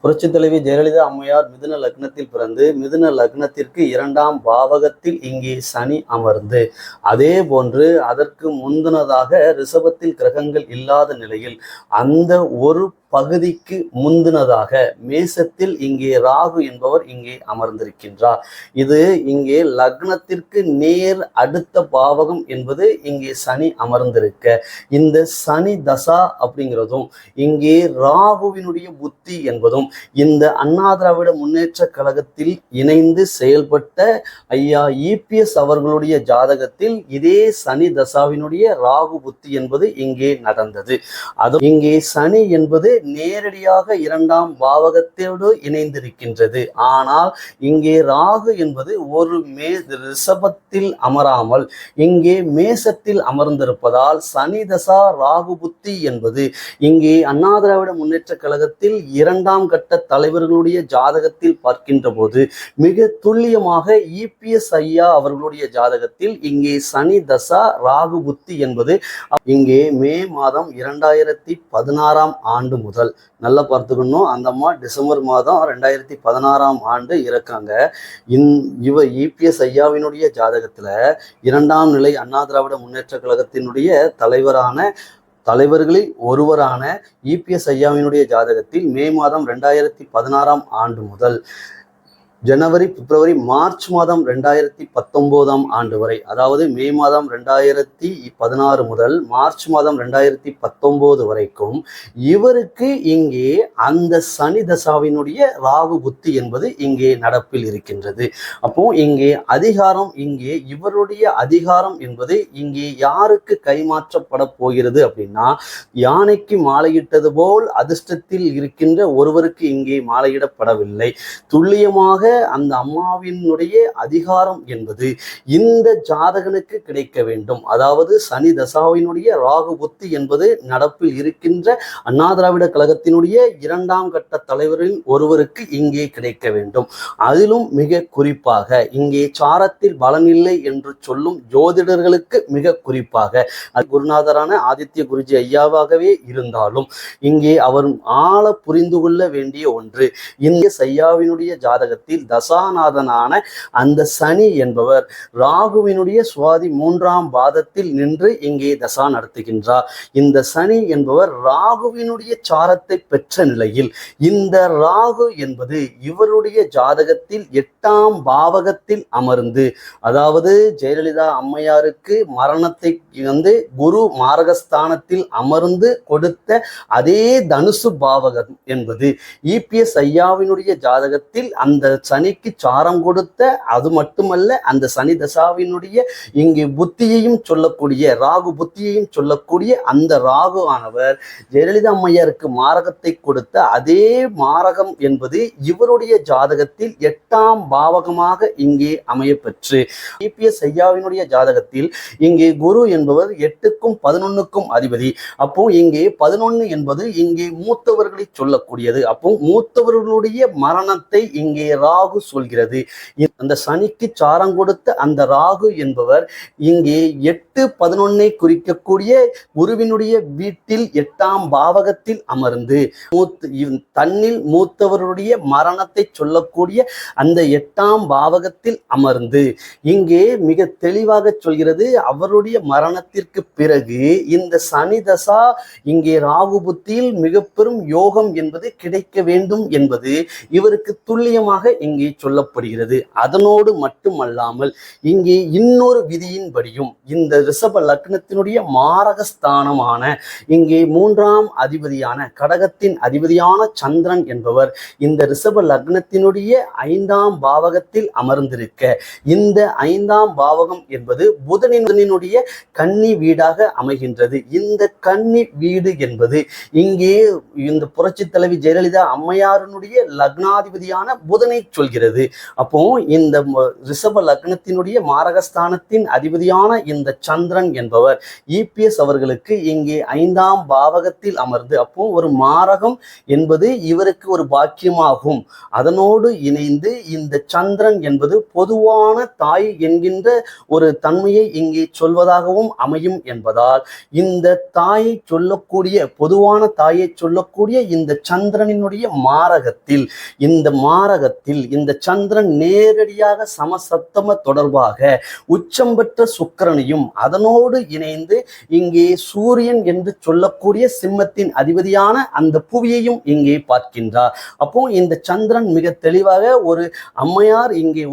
புரட்சித் தலைவி ஜெயலலிதா அம்மையார் மிதுன லக்னத்தில் பிறந்து மிதுன லக்னத்திற்கு 2ஆம் பாவகத்தில் இங்கே சனி அமர்ந்து, அதே போன்று அதற்கு முந்தினதாக ரிஷபத்தில் கிரகங்கள் இல்லாத நிலையில் அந்த ஒரு பகுதிக்கு முந்தினதாக மேசத்தில் இங்கே ராகு என்பவர் இங்கே அமர்ந்திருக்கின்றார். இது இங்கே லக்னத்திற்கு நேர் அடுத்த பாவகம் என்பது இங்கே சனி அமர்ந்திருக்க, இந்த சனி தசா அப்படிங்கிறதும் இங்கே ராகுவினுடைய புத்தி என்பதும் இந்த அண்ணா திராவிட முன்னேற்ற கழகத்தில் இணைந்து செயல்பட்ட ஐயா இபிஎஸ் அவர்களுடைய ஜாதகத்தில் இதே சனி தசாவினுடைய ராகு புத்தி என்பது இங்கே நடந்தது. அது இங்கே சனி என்பது நேரடியாக 2ஆம் பாவகத்தோடு இணைந்திருக்கின்றது. ஆனால் இங்கே ராகு என்பது ஒரு ரிஷபத்தில் அமராமல் இங்கே மேசத்தில் அமர்ந்திருப்பதால் சனி தசா ராகு புத்தி என்பது இங்கே அண்ணா திராவிட முன்னேற்ற கழகத்தில் 2ஆம் கட்ட தலைவர்களுடைய ஜாதகத்தில் பார்க்கின்ற போது மிக துல்லியமாக இபிஎஸ் ஐயா அவர்களுடைய ஜாதகத்தில் இங்கே சனி தசா ராகு புத்தி என்பது இங்கே மே மாதம் 2016ஆம் ஆண்டு முதல் நல்லா பார்த்துக்கணும். அந்த அம்மா டிசம்பர் மாதம் 2016ஆம் ஆண்டு இறக்காங்க. இவ இபிஎஸ் ஐயாவினுடைய ஜாதகத்துல 2ஆம் நிலை அண்ணா திராவிட முன்னேற்ற கழகத்தினுடைய தலைவர்களில் ஒருவரான இபிஎஸ் ஐயாவினுடைய ஜாதகத்தில் மே மாதம் 2016ஆம் ஆண்டு முதல் ஜனவரி, பிப்ரவரி, மார்ச் மாதம் 2019ஆம் ஆண்டு வரை, அதாவது மே மாதம் 2016 முதல் மார்ச் மாதம் 2019 வரைக்கும் இவருக்கு இங்கே அந்த சனி தசாவினுடைய ராகு புத்தி என்பது இங்கே நடப்பில் இருக்கின்றது. அப்போ இங்கே அதிகாரம், இங்கே இவருடைய அதிகாரம் என்பது இங்கே யாருக்கு கைமாற்றப்பட போகிறது அப்படின்னா, யானைக்கு மாலையிட்டது போல் அதிர்ஷ்டத்தில் இருக்கின்ற ஒருவருக்கு இங்கே மாலையிடப்படவில்லை. துல்லியமாக அந்த அம்மாவினுடைய அதிகாரம் என்பது இந்த ஜாதகனுக்கு கிடைக்க வேண்டும். அதாவது சனி தசாவினுடைய ராகு புத்தி என்பது நடப்பில் இருக்கின்ற அண்ணா திராவிட கழகத்தினுடைய 2ஆம் கட்ட தலைவரில் ஒருவருக்கு இங்கே கிடைக்க வேண்டும். அதிலும் மிக குறிப்பாக இங்கே சாரத்தில் பலனில்லை என்று சொல்லும் ஜோதிடர்களுக்கு மிக குறிப்பாக குருநாதரான ஆதித்ய குருஜி ஐயாவாகவே இருந்தாலும் இங்கே அவர் ஆழ புரிந்து கொள்ள வேண்டிய ஒன்று, இந்த ஐயாவினுடைய ஜாதகத்தில் தசாநாதனான அந்த சனி என்பவர் ராகுவினுடைய சுவாதி 3ஆம் பாதத்தில் நின்று இங்கே தசா நடத்துகின்றார். இந்த சனி என்பவர் ராகுவினுடைய சாரத்தை பெற்ற நிலையில் இந்த ராகு என்பது இவருடைய ஜாதகத்தில் 8ஆம் பாவகத்தில் அமர்ந்து, அதாவது ஜெயலலிதா அம்மையாருக்கு மரணத்தை குரு மாரகஸ்தானத்தில் அமர்ந்து கொடுத்த அதே தனுசு பாவகம் என்பது இபிஎஸ் ஐயாவினுடைய ஜாதகத்தில் அந்த சனிக்கு சாரம் கொடுத்த, அது மட்டுமல்ல அந்த சனி தசாவினுடைய இங்கே புத்தியையும் சொல்லக்கூடிய ராகு புத்தியையும் சொல்லக்கூடிய அந்த ராகு ஆனவர் ஜெயலலிதா அம்மையாருக்கு மாரகத்தை கொடுத்த அதே மாரகம் என்பது இவருடைய ஜாதகத்தில் 8ஆம் பாவகமாக இங்கே அமையப்பெற்று, இபிஎஸ் ஐயாவினுடைய ஜாதகத்தில் இங்கே குரு என்பவர் 8க்கும் 11க்கும் அதிபதி. அப்போ இங்கே 11 என்பது இங்கே மூத்தவர்களை சொல்லக்கூடியது. அப்போ மூத்தவர்களுடைய மரணத்தை இங்கே ராகு சொல்கிறது. அந்த சனிக்கு சாரம் கொடுத்த அந்த ராகு என்பவர் இங்கே 8-11 குறிக்கக்கூடிய குருவினுடைய வீட்டில் 8ஆம் பாவகத்தில் அமர்ந்து தன்னில் மூத்தவருடைய மரணத்தை சொல்லக்கூடிய அந்த 8ஆம் பாவகத்தில் அமர்ந்து இங்கே மிக தெளிவாக சொல்கிறது. அவருடைய மரணத்திற்கு பிறகு இந்த சனி தசா இங்கே ராகு புத்தியில் மிக பெரும் யோகம் என்பது கிடைக்க வேண்டும் என்பது இவருக்கு துல்லியமாக இங்கே சொல்லப்படுகிறது. அதனோடு மட்டுமல்லாமல் இங்கே இன்னொரு விதியின்படியும் இந்த ரிஷப லக்னத்தினுடைய மாரகஸ்தானமான இங்கே 3ஆம் அதிபதியான கடகத்தின் அதிபதியான சந்திரன் என்பவர் இந்த ரிஷப லக்னத்தினுடைய 5ஆம் பாவகத்தில் அமர்ந்திருக்க, இந்த 5ஆம் பாவகம் என்பது புதனினுடைய கன்னி வீடாக அமைகின்றது. இந்த கன்னி வீடு என்பது இங்கே இந்த புரட்சி தலைவி ஜெயலலிதா அம்மையாரினுடைய லக்னாதிபதியான புதனை சொல்கிறது. அப்போ இந்த ரிஷப லக்னத்தினுடைய மாரகஸ்தானத்தின் அதிபதியான இந்த சந்திரன் என்பவர் இபிஎஸ் அவர்களுக்கு இங்கே 5ஆம் பாவகத்தில் அமர்ந்து, அப்போ ஒரு மாரகம் என்பது இவருக்கு ஒரு பாக்கியமாகும். அதனோடு இணைந்து இந்த சந்திரன் என்பது பொதுவான தாய் என்கின்ற ஒரு தன்மையை இங்கே சொல்வதாகவும் அமையும் என்பதால், இந்த தாயை சொல்லக்கூடிய பொதுவான தாயை சொல்லக்கூடிய இந்த சந்திரனினுடைய மாரகத்தில் இந்த சந்திரன் நேரடியாக சமசப்தம தொடர்பாக உச்சம் பெற்ற சுக்கிரனையும் அதனோடு இணைந்து இங்கே சூரியன் என்று சொல்லக்கூடிய சிம்மத்தின் அதிபதியான அந்த புவியையும் இங்கே பார்க்கின்றார். அப்போ இந்த சந்திரன் மிக தெளிவாக ஒரு அம்மையார் இங்கே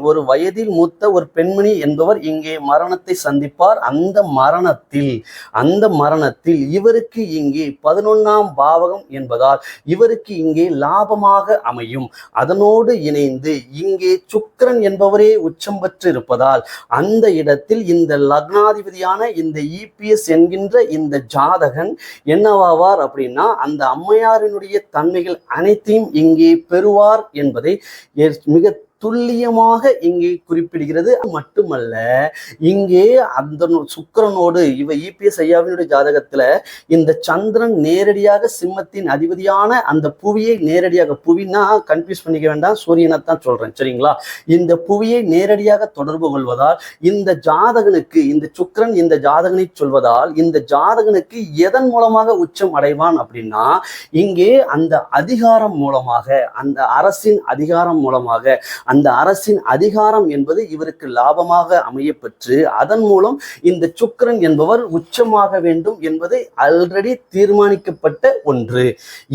ஒரு வயதில் மூத்த ஒரு பெண்மணி என்பவர் இங்கே மரணத்தை சந்திப்பார். அந்த மரணத்தில் இவருக்கு இங்கே 11ஆம் பாவகம் என்பதால் இவருக்கு இங்கே லாபமாக அமையும். அதனோடு இணைந்து இங்கே சுக்கிரன் என்பவரே உச்சம் பெற்று இருப்பதால் அந்த இடத்தில் இந்த லக்னாதிபதியான இந்த இபிஎஸ் என்கின்ற இந்த ஜாதகன் என்னவாவார் அப்படின்னா, அந்த அம்மையாரினுடைய தன்மைகள் அனைத்தையும் இங்கே பெறுவார் என்பதை மிக துல்லியமாக இங்கே குறிப்பிடுகிறது. மட்டுமல்ல, இங்கே அந்த சுக்கிரனோடு இபிஎஸ் ஐயாவினுடைய ஜாதகத்துல இந்த சந்திரன் நேரடியாக சிம்மத்தின் அதிபதியான அந்த புவியை நேரடியாக, புவினா கன்ஃபியூஸ் பண்ணிக்க வேண்டாம், சூரியனைத்தான் சொல்றேன் சரிங்களா, இந்த புவியை நேரடியாக தொடர்பு கொள்வதால் இந்த ஜாதகனுக்கு, இந்த சுக்கிரன் இந்த ஜாதகனை சொல்வதால் இந்த ஜாதகனுக்கு எதன் மூலமாக உச்சம் அடைவான் அப்படின்னா, இங்கே அந்த அதிகாரம் மூலமாக, அந்த அரசின் அதிகாரம் மூலமாக, அந்த அரசின் அதிகாரம் என்பது இவருக்கு லாபமாக அமையப்பெற்று அதன் மூலம் இந்த சுக்கிரன் என்பவர் உச்சமாக வேண்டும் என்பது ஆல்ரெடி தீர்மானிக்கப்பட்ட ஒன்று.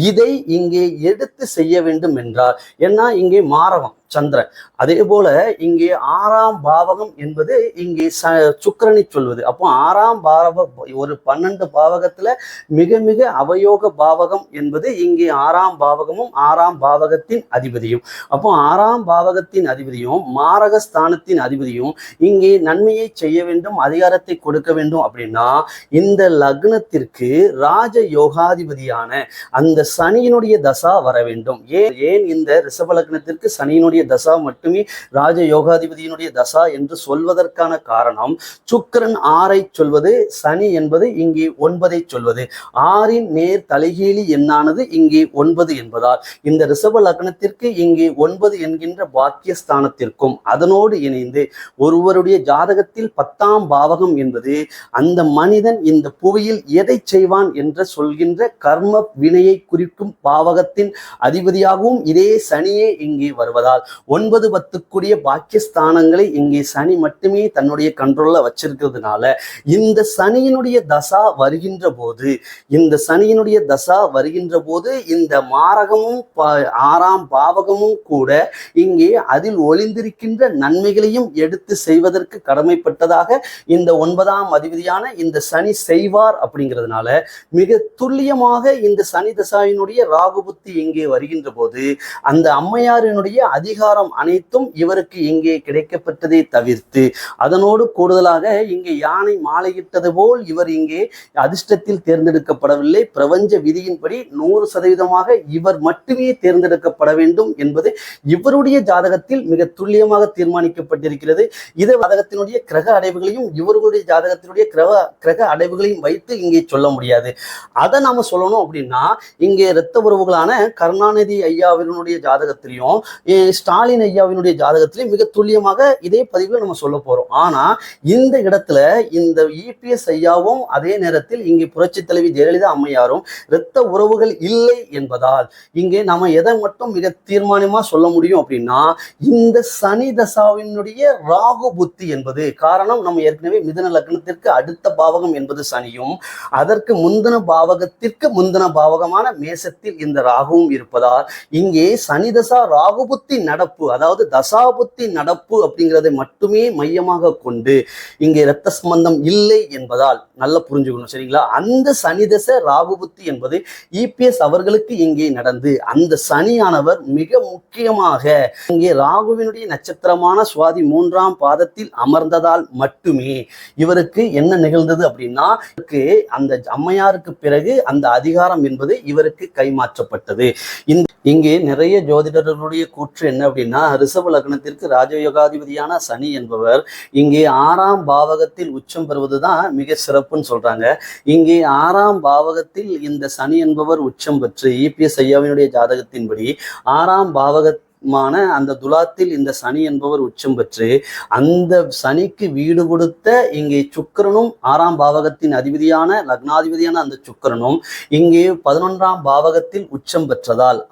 இதை இங்கே எடுத்து செய்ய வேண்டும் என்றார். ஏன்னா இங்கே மாரகம் சந்திரன், அதே போல இங்கே 6ஆம் பாவகம் என்பது இங்கே சுக்கிரனை சொல்வது. அப்போ 6ஆம் பாவகம் ஒரு 12 பாவகத்துல மிக மிக அவயோக பாவகம் என்பது இங்கே 6ஆம் பாவகமும் 6ஆம் பாவகத்தின் அதிபதியும். அப்போ 6ஆம் பாவகத்தின் அதிபதியும் மாரகஸ்தானத்தின் அதிபதியும் இங்கே நன்மையை செய்ய வேண்டும், அதிகாரத்தை கொடுக்க வேண்டும் அப்படின்னா இந்த லக்னத்திற்கு ராஜ யோகாதிபதியான அந்த சனியினுடைய தசா வர வேண்டும். ஏன் இந்த ரிஷப லக்னத்திற்கு சனியினுடைய தசா மட்டுமே ராஜ யோகாதிபதியினுடைய தசா என்று சொல்வதற்கான காரணம், சுக்கிரன் 6ஐ சொல்வது, சனி என்பது இங்கே 9ஐ சொல்வது, 6இன் நேர் தலைகீழி எண்ணானது இங்கே 9 என்பதால் இந்த ரிஷப லக்னத்திற்கு இங்கே 9 என்கின்ற பாக்கியஸ்தானத்திற்கும் அதனோடு இணைந்து ஒருவருடைய ஜாதகத்தில் 10ஆம் பாவகம் என்பது அந்த மனிதன் இந்த புவியில் எதை செய்வான் என்று சொல்கின்ற கர்ம வினையை குறிக்கும் பாவகத்தின் அதிபதியாகவும் இதே சனியே இங்கே வருவதால் 9, 10 பாக்கியஸ்தானங்களை இங்கே சனி மட்டுமே தன்னுடைய கண்ட்ரோல்ல வச்சிருக்கிறதுனால இந்த சனியினுடைய தசா வருகின்ற போது இந்த மாரகமும் 6ஆம் பாவகமும் கூட இங்கே அதில் ஒளிந்திருக்கின்ற நன்மைகளையும் எடுத்து செய்வதற்கு கடமைப்பட்டதாக இந்த 9ஆம் அதிபதியான இந்த சனி செய்வார். அப்படிங்கிறதுனால மிக துல்லியமாக இந்த சனி தசாவினுடைய ராகு புத்தி இங்கே வருகின்ற போது அந்த அம்மையாரினுடைய அதிகாரம் அனைத்தும் இவருக்கு இங்கே கிடைக்கப்பட்டதை தவிர்த்து அதனோடு கூடுதலாக இங்கே யானை மாலையிட்டது போல் இவர் இங்கே அதிர்ஷ்டத்தில் தேர்ந்தெடுக்கப்படவில்லை. பிரபஞ்ச விதியின்படி 100% இவர் மட்டுமே தேர்ந்தெடுக்கப்பட வேண்டும் என்பது இவருடைய ஜாதகத்தில் மிக துல்லியமாக தீர்மானிக்கப்பட்டிருக்கிறது. இது ஜாதகத்தினுடைய கிரக அடைவுகளையும் இவர்களுடைய ஜாதகத்தினுடைய கிரக அடைவுகளையும் வைத்து இங்கே சொல்ல முடியாது. அதை நாம சொல்லணும் அப்படின்னா இங்கே இரத்த உறவுகளான கருணாநிதி ஐயாவினுடைய ஜாதகத்திலையும் ஸ்டாலின் ஐயாவினுடைய ஜாதகத்திலையும் மிக துல்லியமாக இதே பதிவில் நம்ம சொல்ல போறோம். ஆனா இந்த இடத்துல இந்த இபிஎஸ் ஐயாவும் அதே நேரத்தில் இங்கே புரட்சி தலைவி ஜெயலலிதா அம்மையாரும் இரத்த உறவுகள் இல்லை என்பதால் இங்கே நாம எதை மட்டும் மிக தீர்மானமா சொல்ல முடியும் அப்படின்னா, இந்த சனி தசாவினுடைய ராகு புத்தி என்பது காரணம். நம்ம ஏற்கனவே மிதுன லக்னத்திற்கு அடுத்த பாவகம் என்பது சனியும் அதற்கு முந்தின பாவகத்திற்கு முந்தின பாவகமான மேசத்தில் இந்த ராகுவும் இருப்பதால் இங்கே சனி தசா ராகு புத்தி நடப்பு, அதாவது தசாபுத்தி நடப்பு அப்படிங்கிறதை மட்டுமே மையமாக கொண்டு இங்கே இரத்த சம்பந்தம் இல்லை என்பதால் நல்லா புரிஞ்சுக்கணும் சரிங்களா. அந்த சனி தசை ராகு புத்தி என்பது இபிஎஸ் அவர்களுக்கு இங்கே நடந்து அந்த சனியானவர் மிக முக்கியமாக இங்கே ராகுவினுடைய நட்சத்திரமான சுவாதி 3ஆம் பாதத்தில் அமர்ந்ததால் மட்டுமே இவருக்கு என்ன நிகழ்ந்தது அப்படின்னா, அந்த அம்மையாருக்கு பிறகு அந்த அதிகாரம் என்பது இவருக்கு கைமாற்றப்பட்டது. இங்கே நிறைய ஜோதிடர்களுடைய கூற்று என்ன என்ன அப்படின்னா, ரிஷப லக்னத்திற்கு ராஜயோகாதிபதியான சனி என்பவர் இங்கே 6ஆம் பாவகத்தில் உச்சம் பெறுவதுதான் மிக சிறப்புன்னு சொல்றாங்க. இங்கே 6ஆம் பாவகத்தில் இந்த சனி என்பவர் உச்சம் பெற்று இபிஎஸ் ஐயாவினுடைய ஜாதகத்தின்படி 6ஆம் பாவகமான அந்த துலாத்தில் இந்த சனி என்பவர் உச்சம் பெற்று அந்த சனிக்கு வீடு கொடுத்த இங்கே சுக்கிரனும் 6ஆம் பாவகத்தின் அதிபதியான லக்னாதிபதியான அந்த சுக்கிரனும் இங்கே 11ஆம் பாவகத்தில் உச்சம் பெற்றதால்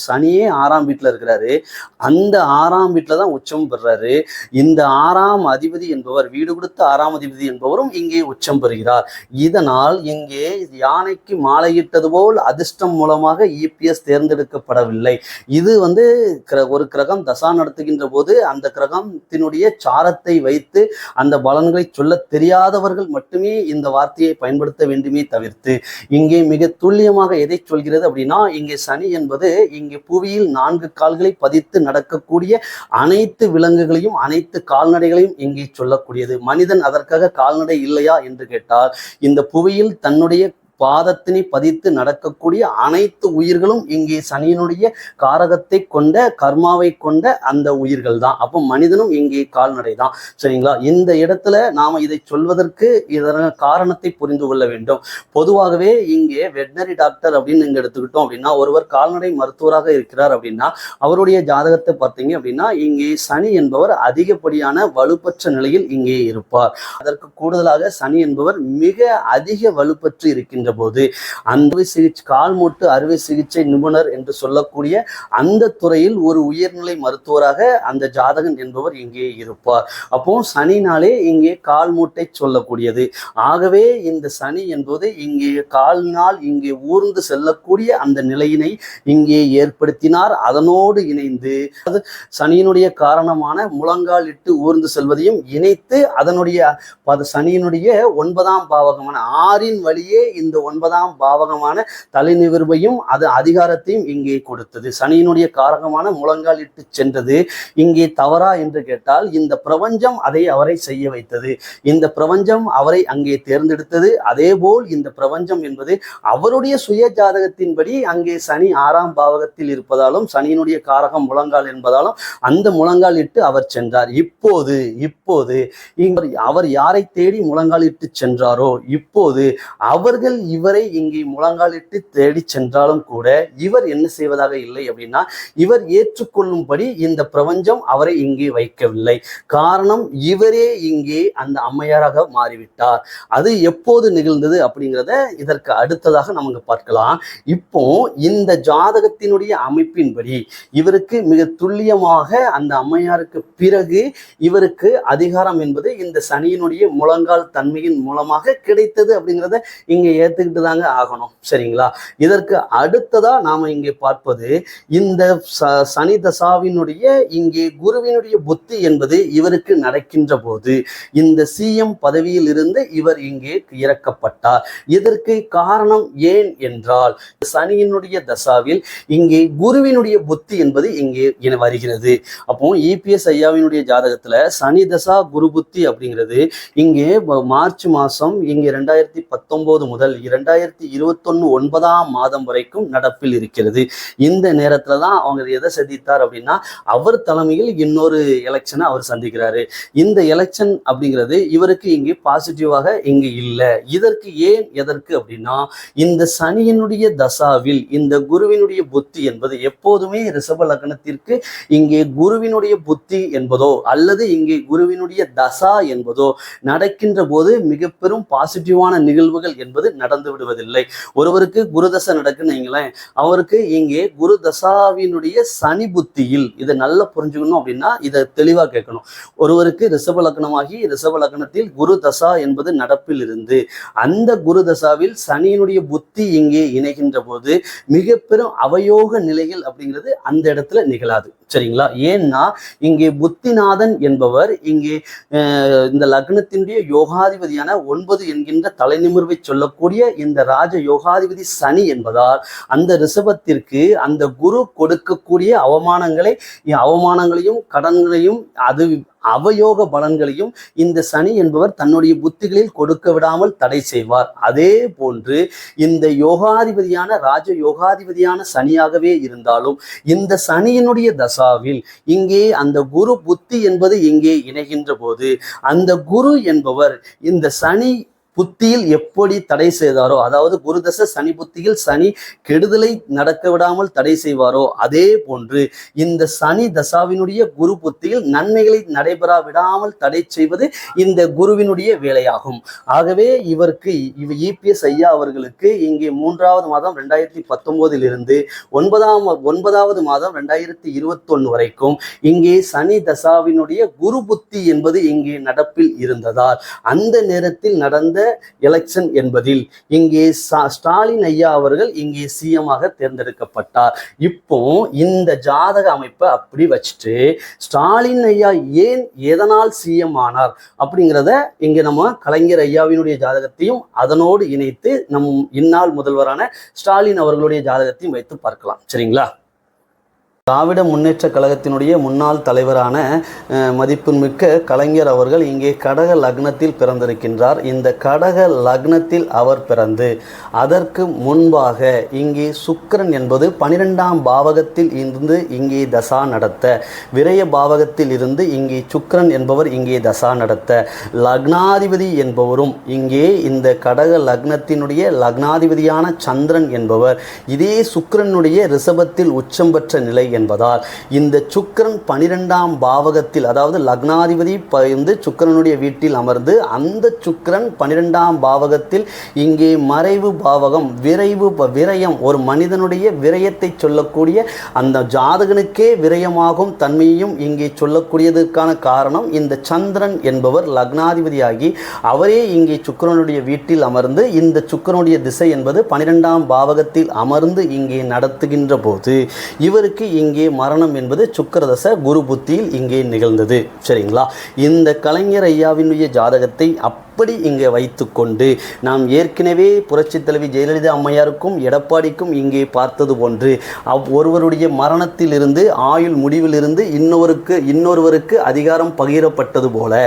சனியே 6ஆம் வீட்டில் இருக்கிறாரு. அந்த 6ஆம் வீட்டில் தான் உச்சம் பெறாரு. இந்த 6ஆம் அதிபதி என்பவர் வீடு கொடுத்த 6ஆம் அதிபதி என்பவரும் இங்கே உச்சம் பெறுகிறார். இதனால் இங்கே யானைக்கு மாலையிட்டது போல் அதிர்ஷ்டம் மூலமாக இபிஎஸ் தேர்ந்தெடுக்கப்படவில்லை. இது ஒரு கிரகம் தசா நடத்துகின்ற போது அந்த கிரகத்தினுடைய சாரத்தை வைத்து அந்த பலன்களை சொல்ல தெரியாதவர்கள் மட்டுமே இந்த வார்த்தையை பயன்படுத்த வேண்டுமே தவிர்த்து இங்கே மிக துல்லியமாக எதை சொல்கிறது அப்படின்னா, இங்கே சனி என்பது இங்கே புவியில் 4 கால்களை பதித்து நடக்கக்கூடிய அனைத்து விலங்குகளையும் அனைத்து கால்நடைகளையும் இங்கே சொல்லக்கூடியது. மனிதன் அதற்காக கால்நடை இல்லையா என்று கேட்டால், இந்த புவியில் தன்னுடைய பாதத்தினை பதித்து நடக்கக்கூடிய அனைத்து உயிர்களும் இங்கே சனியினுடைய காரகத்தை கொண்ட கர்மாவை கொண்ட அந்த உயிர்கள் தான். அப்போ மனிதனும் இங்கே கால்நடை தான். சரிங்களா? இந்த இடத்துல நாம இதை சொல்வதற்கு இதன காரணத்தை புரிந்து கொள்ள வேண்டும். பொதுவாகவே இங்கே வெட்னரி டாக்டர் அப்படின்னு இங்க எடுத்துக்கிட்டோம் அப்படின்னா, ஒருவர் கால்நடை மருத்துவராக இருக்கிறார் அப்படின்னா அவருடைய ஜாதகத்தை பார்த்தீங்க அப்படின்னா இங்கே சனி என்பவர் அதிகப்படியான வலுப்பற்ற நிலையில் இங்கே இருப்பார். அதற்கு கூடுதலாக சனி என்பவர் மிக அதிக வலுப்பற்று இருக்கின்ற போது அந்த சிகிச்சை கால் மூட்டு அறுவை சிகிச்சை நிபுணர் என்று சொல்லக்கூடிய அந்த துறையில் ஒரு உயர்நிலை மருத்துவராக அந்த ஜாதகன் என்பவர் இங்கே இருப்பார். அப்போ சனினாலே இங்கே கால் மூட்டை சொல்லக்கூடியது. ஆகவே இந்த சனி என்பது இங்கே கால்னால் இங்கே ஊர்ந்து செல்லக்கூடிய அந்த நிலையினை இங்கே ஏற்படுத்தினார். அதனோடு இணைந்து சனியினுடைய காரணமான முழங்கால் இட்டு ஊர்ந்து செல்வதையும் இணைத்து அதனுடைய சனியினுடைய 9ஆம் பாவகமான 6இன் வழியே இந்த 9ஆம் பாவகமான தலைநிவிர்வையும் அது அதிகாரத்தையும் இங்கே கொடுத்தது. சனியினுடைய காரகமான முழங்கால் இட்டு சென்றது இங்கே தவறா என்று கேட்டால், இந்த பிரபஞ்சம் அதை அவரை செய்ய வைத்தது. இந்த பிரபஞ்சம் அவரை அங்கே தேர்ந்தெடுத்தது. அதேபோல் இந்த பிரபஞ்சம் என்பது அவருடைய சுய ஜாதகத்தின்படி அங்கே சனி 6ஆம் பாவகத்தில் இருப்பதாலும் சனியினுடைய காரகம் முழங்கால் என்பதாலும் அந்த முழங்கால் இட்டு அவர் சென்றார். இப்போது அவர் யாரை தேடி முழங்கால் இட்டு சென்றாரோ இப்போது அவர்கள் இவரை இங்கே முழங்காலிட்டு தேடி சென்றாலும் கூட இவர் என்ன செய்வதாக இல்லை அப்படின்னா, இவர் ஏற்றுக்கொள்ளும்படி இந்த பிரபஞ்சம் அவரை இங்கே வைக்கவில்லை. காரணம், இவரே இங்கே அந்த அம்மையாராக மாறிவிட்டார். அது எப்போது நிகழ்ந்தது அப்படிங்கிறத இதற்கு அடுத்ததாக நமக்கு பார்க்கலாம். இப்போ இந்த ஜாதகத்தினுடைய அமைப்பின்படி இவருக்கு மிக துல்லியமாக அந்த அம்மையாருக்கு பிறகு இவருக்கு அதிகாரம் என்பது இந்த சனியினுடைய முழங்கால் தன்மையின் மூலமாக கிடைத்தது அப்படிங்கிறத இங்க ஏத்துக்கிட்டு தாங்க ஆகணும். சரிங்களா? இதற்கு அடுத்ததா நாம இங்கே பார்ப்பது இந்த சனி தசாவினுடைய இங்கே குருவினுடைய புத்தி என்பது இவருக்கு நடக்கின்ற போது இந்த சிஎம் பதவியில் இருந்து இவர் இங்கே இறக்கப்பட்டார். இதற்கு காரணம் ஏன் என்றால், சனியினுடைய தசாவில் இங்கே குருவினுடைய புத்தி என்பது இங்கே வருகிறது. அப்போ இபிஎஸ் ஐயாவினுடைய ஜாதகத்துல சனி தசா குரு புத்தி அப்படிங்கிறது இங்கே மார்ச் மாசம் இங்கே 2019 முதல் 2021 9ஆம் மாதம் வரைக்கும் நடப்பில் இருக்கிறது. இந்த நேரத்துல தான் அவங்க எதை சந்தித்தார் அப்படின்னா, அவர் தலைமையில் இன்னொரு எலெக்ஷனை அவர் சந்திக்கிறாரு. இந்த எலெக்ஷன் அப்படிங்கிறது இவருக்கு இங்கே பாசிட்டிவாக இங்கு இல்லை. எதற்கு அப்படின்னா, இந்த சனியினுடைய தசாவில் இந்த குருவினுடைய புத்தி என்பது எப்போதுமே ரிஷப லக்னத்திற்கு இங்கே குருவினுடைய புத்தி என்பதோ அல்லது இங்கே குருவினுடைய தசா என்பதோ நடக்கின்ற போது மிக பெரும் பாசிட்டிவான நிகழ்வுகள் என்பது நடந்து விடுவதில்லை. ஒருவருக்கு குரு தசை நடக்குன்னு வைங்களேன், அவருக்கு இங்கே குரு தசாவினுடைய சனி புத்தியில் இதை நல்லா புரிஞ்சுக்கணும் அப்படின்னா இதை தெளிவா கேட்கணும். ஒருவருக்கு ரிஷப லக்னமாகி ரிஷப லக்னத்தில் குரு தசா என்பது நடப்பில் இருந்து அந்த குரு தசாவில் சனியினுடைய புத்தி இங்கே இணைகின்ற போது மிக பெரும் அவயோக நிலைகள் அப்படிங்கிறது அந்த இடத்துல நிகழாது. சரிங்களா? ஏன்னா இங்கே புத்திநாதன் என்பவர் இங்கே இந்த லக்னத்தினுடைய யோகாதிபதியான 9 என்கின்ற தலைநிமிர்வை சொல்லக்கூடிய இந்த ராஜ யோகாதிபதி சனி என்பதால் அந்த ரிஷபத்திற்கு அந்த குரு கொடுக்கக்கூடிய அவமானங்களையும் கடன்களையும் அது அவயோக பலன்களையும் இந்த சனி என்பவர் தன்னுடைய புத்திகளில் கொடுக்க விடாமல் தடை செய்வார். அதே போன்று இந்த யோகாதிபதியான ராஜ யோகாதிபதியான சனியாகவே இருந்தாலும் இந்த சனியினுடைய தசாவில் இங்கே அந்த குரு புத்தி என்பது இங்கே இணைகின்ற போது அந்த குரு என்பவர் இந்த சனி புத்தியில் எப்படி தடை செய்தாரோ, அதாவது குருதச சனி புத்தியில் சனி கெடுதலை நடக்க விடாமல் தடை செய்வாரோ, அதே போன்று இந்த சனி தசாவினுடைய குரு புத்தியில் நன்மைகளை நடைபெறா விடாமல் தடை செய்வது இந்த குருவினுடைய வேலையாகும். ஆகவே இவருக்கு இபிஎஸ் ஐயா அவர்களுக்கு இங்கே 3வது மாதம் 2019 இருந்து 9வது மாதம் 2021 வரைக்கும் இங்கே சனி தசாவினுடைய குரு புத்தி என்பது இங்கே நடப்பில் இருந்ததால் அந்த நேரத்தில் நடந்த எலெக்ஷன் என்பதில் இங்கே ஸ்டாலின் ஐயா அவர்கள் இங்கே சிஎம்மாக தேர்ந்தெடுக்கப்பட்டார். இப்போ இந்த ஜாதக அமைப்பை அப்படி வச்சுட்டு ஸ்டாலின் ஐயா ஏன் எதனால் சிஎம் ஆனார் அப்படிங்கிறத இங்கே நம்ம கலைஞர் ஐயாவினுடைய ஜாதகத்தையும் அதனோடு இணைத்து நம் இந்நாள் முதல்வரான ஸ்டாலின் அவர்களுடைய ஜாதகத்தையும் வைத்து பார்க்கலாம். சரிங்களா? திராவிட முன்னேற்ற கழகத்தினுடைய முன்னாள் தலைவரான மதிப்புமிக்க கலைஞர் அவர்கள் இங்கே கடக லக்னத்தில் பிறந்திருக்கின்றார். இந்த கடக லக்னத்தில் அவர் பிறந்து அதற்கு முன்பாக இங்கே சுக்கிரன் என்பது 12ஆம் பாவகத்தில் இருந்து இங்கே தசா நடத்த, விரய பாவகத்தில் இருந்து இங்கே சுக்கிரன் என்பவர் இங்கே தசா நடத்த, லக்னாதிபதி என்பவரும் இங்கே இந்த கடக லக்னத்தினுடைய லக்னாதிபதியான சந்திரன் என்பவர் இதே சுக்கிரனுடைய ரிஷபத்தில் உச்சம் பெற்ற நிலை என்பதால் இந்த சுக்கிரன் 12ஆம் பாவகத்தில், அதாவது லக்னாதிபதி வந்து சுக்கிரனுடைய வீட்டில் அமர்ந்து அந்த சுக்கிரன் 12ஆம் பாவகத்தில் இங்கே மறைவு பாவகம் விரயம், ஒரு மனிதனுடைய விரயத்தை சொல்லக்கூடிய அந்த ஜாதகனுக்கே விரயமாகும் தன்மையையும் இங்கே சொல்லக்கூடியதற்கான காரணம் இந்த சந்திரன் என்பவர் லக்னாதிபதியாகி அவரே இங்கே சுக்கிரனுடைய வீட்டில் அமர்ந்து இந்த சுக்கிரனுடைய திசை என்பது 12ஆம் பாவகத்தில் அமர்ந்து இங்கே நடத்துகின்ற போது இவருக்கு இங்கே மரணம் என்பது சுக்கிரதச குரு புத்தியில் இங்கே நிகழ்ந்தது. சரிங்களா? இந்த கலைஞர் ஐயாவினுடைய ஜாதகத்தை அப்படி இங்கே வைத்துக்கொண்டு நாம் ஏற்கனவே புரட்சி தலைவி ஜெயலலிதா அம்மையாருக்கும் எடப்பாடிக்கும் இங்கே பார்த்தது போன்று ஒருவருடைய மரணத்தில் இருந்து ஆயுள் முடிவிலிருந்து இன்னொருவருக்கு அதிகாரம் பகிரப்பட்டது போல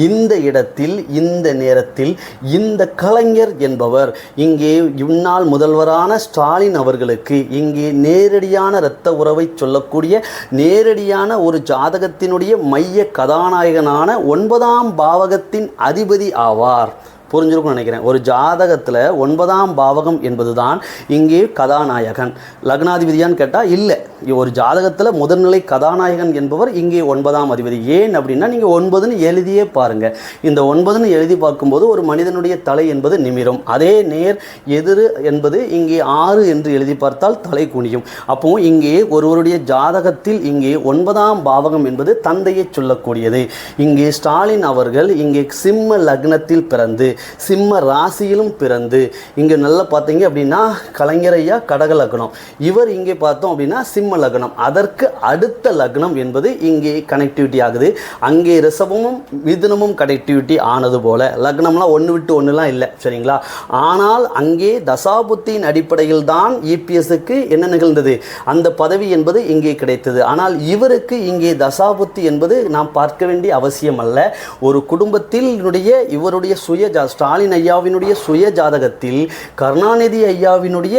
இந்த இடத்தில் இந்த நேரத்தில் இந்த கலைஞர் என்பவர் இங்கே இந்நாள் முதல்வரான ஸ்டாலின் அவர்களுக்கு இங்கே நேரடியான இரத்த உறவை சொல்லக்கூடிய நேரடியான ஒரு ஜாதகத்தினுடைய மைய கதாநாயகனான 9ஆம் பாவகத்தின் அதிபதி ஆவார். புரிஞ்சிருக்கும்னு நினைக்கிறேன். ஒரு ஜாதகத்தில் 9ஆம் பாவகம் என்பதுதான் இங்கே கதாநாயகன். லக்னாதிபதியான்னு கேட்டால் இல்லை. ஒரு ஜாதகத்தில் முதல்நிலை கதாநாயகன் என்பவர் இங்கே 9ஆம் அதிபதி. ஏன் அப்படின்னா நீங்கள் 9ன்னு எழுதியே பாருங்கள். இந்த 9ன்னு எழுதி பார்க்கும்போது ஒரு மனிதனுடைய தலை என்பது நிமிரும். அதே நேர் எதிர் என்பது இங்கே 6 என்று எழுதி பார்த்தால் தலை குனியும். அப்போ இங்கே ஒருவருடைய ஜாதகத்தில் இங்கே 9ஆம் பாவகம் என்பது தந்தையை சொல்லக்கூடியது. இங்கே ஸ்டாலின் அவர்கள் இங்கே சிம்ம லக்னத்தில் பிறந்து சிம்ம ராசியிலும் பிறந்து இங்கே நல்லா பார்த்தீங்க அப்படின்னா கலைஞர் ஐயா கடக லக்னம், இவர் இங்கே பார்த்தோம் அப்படின்னா சிம்ம லக்னம். அதற்கு அடுத்த லக்னம் என்பது இங்கே கனெக்டிவிட்டி ஆகுது. அங்கே ரிஷபமும் மிதுனமும் கனெக்டிவிட்டி ஆனது போல லக்னம்லாம் ஒன்று விட்டு ஒன்றுலாம் இல்லை. சரிங்களா? ஆனால் அங்கே தசாபுத்தியின் அடிப்படையில் தான் இபிஎஸ்க்கு என்ன நிகழ்ந்தது, அந்த பதவி என்பது இங்கே கிடைத்தது. ஆனால் இவருக்கு இங்கே தசாபுத்தி என்பது நாம் பார்க்க வேண்டிய அவசியம் அல்ல. ஒரு குடும்பத்தில் இவருடைய ஸ்டாலின் ஐயாவினுடைய சுய ஜாதகத்தில் கருணாநிதி ஐயாவினுடைய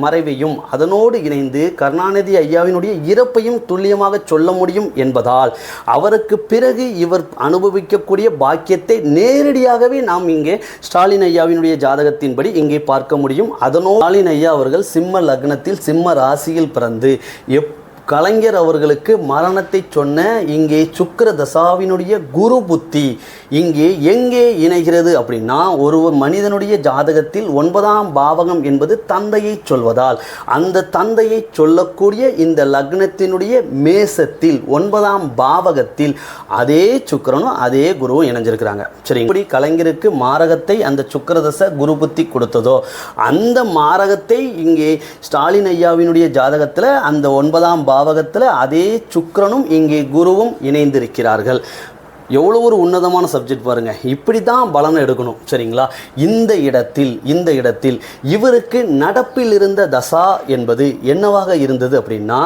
மறைவையும் அதனோடு இணைந்து கருணாநிதி ஐயாவினுடைய இறப்பையும் துல்லியமாக சொல்ல முடியும் என்பதால் அவருக்கு பிறகு இவர் அனுபவிக்கக்கூடிய பாக்கியத்தை நேரடியாகவே நாம் இங்கே ஸ்டாலின் ஐயாவினுடைய ஜாதகத்தின்படி இங்கே பார்க்க முடியும். அதனோடு ஸ்டாலின் ஐயா அவர்கள் சிம்ம லக்னத்தில் சிம்ம ராசியில் பிறந்து கலைஞர் அவர்களுக்கு மரணத்தை சொன்ன இங்கே சுக்கிர தசாவினுடைய குரு புத்தி இங்கே எங்கே இணைகிறது அப்படின்னா ஒரு மனிதனுடைய ஜாதகத்தில் 9ஆம் பாவகம் என்பது தந்தையை சொல்வதால் அந்த தந்தையை சொல்லக்கூடிய இந்த லக்னத்தினுடைய மேசத்தில் 9ஆம் பாவகத்தில் அதே சுக்கிரனும் அதே குருவும் இணைஞ்சிருக்கிறாங்க. சரி, இப்படி கலைஞருக்கு மாரகத்தை அந்த சுக்கிரதச குரு புத்தி கொடுத்ததோ அந்த மாரகத்தை இங்கே ஸ்டாலின் ஐயாவினுடைய ஜாதகத்தில் அந்த 9ஆம் பாவகத்தில் அதே சுக்கிரனும் இங்கே குருவும் இணைந்திருக்கிறார்கள். எவ்வளோ ஒரு உன்னதமான சப்ஜெக்ட் பாருங்க. இப்படி தான் பலனை எடுக்கணும் சரிங்களா. இந்த இடத்தில் இவருக்கு நடப்பில் இருந்த தசா என்பது என்னவாக இருந்தது அப்படின்னா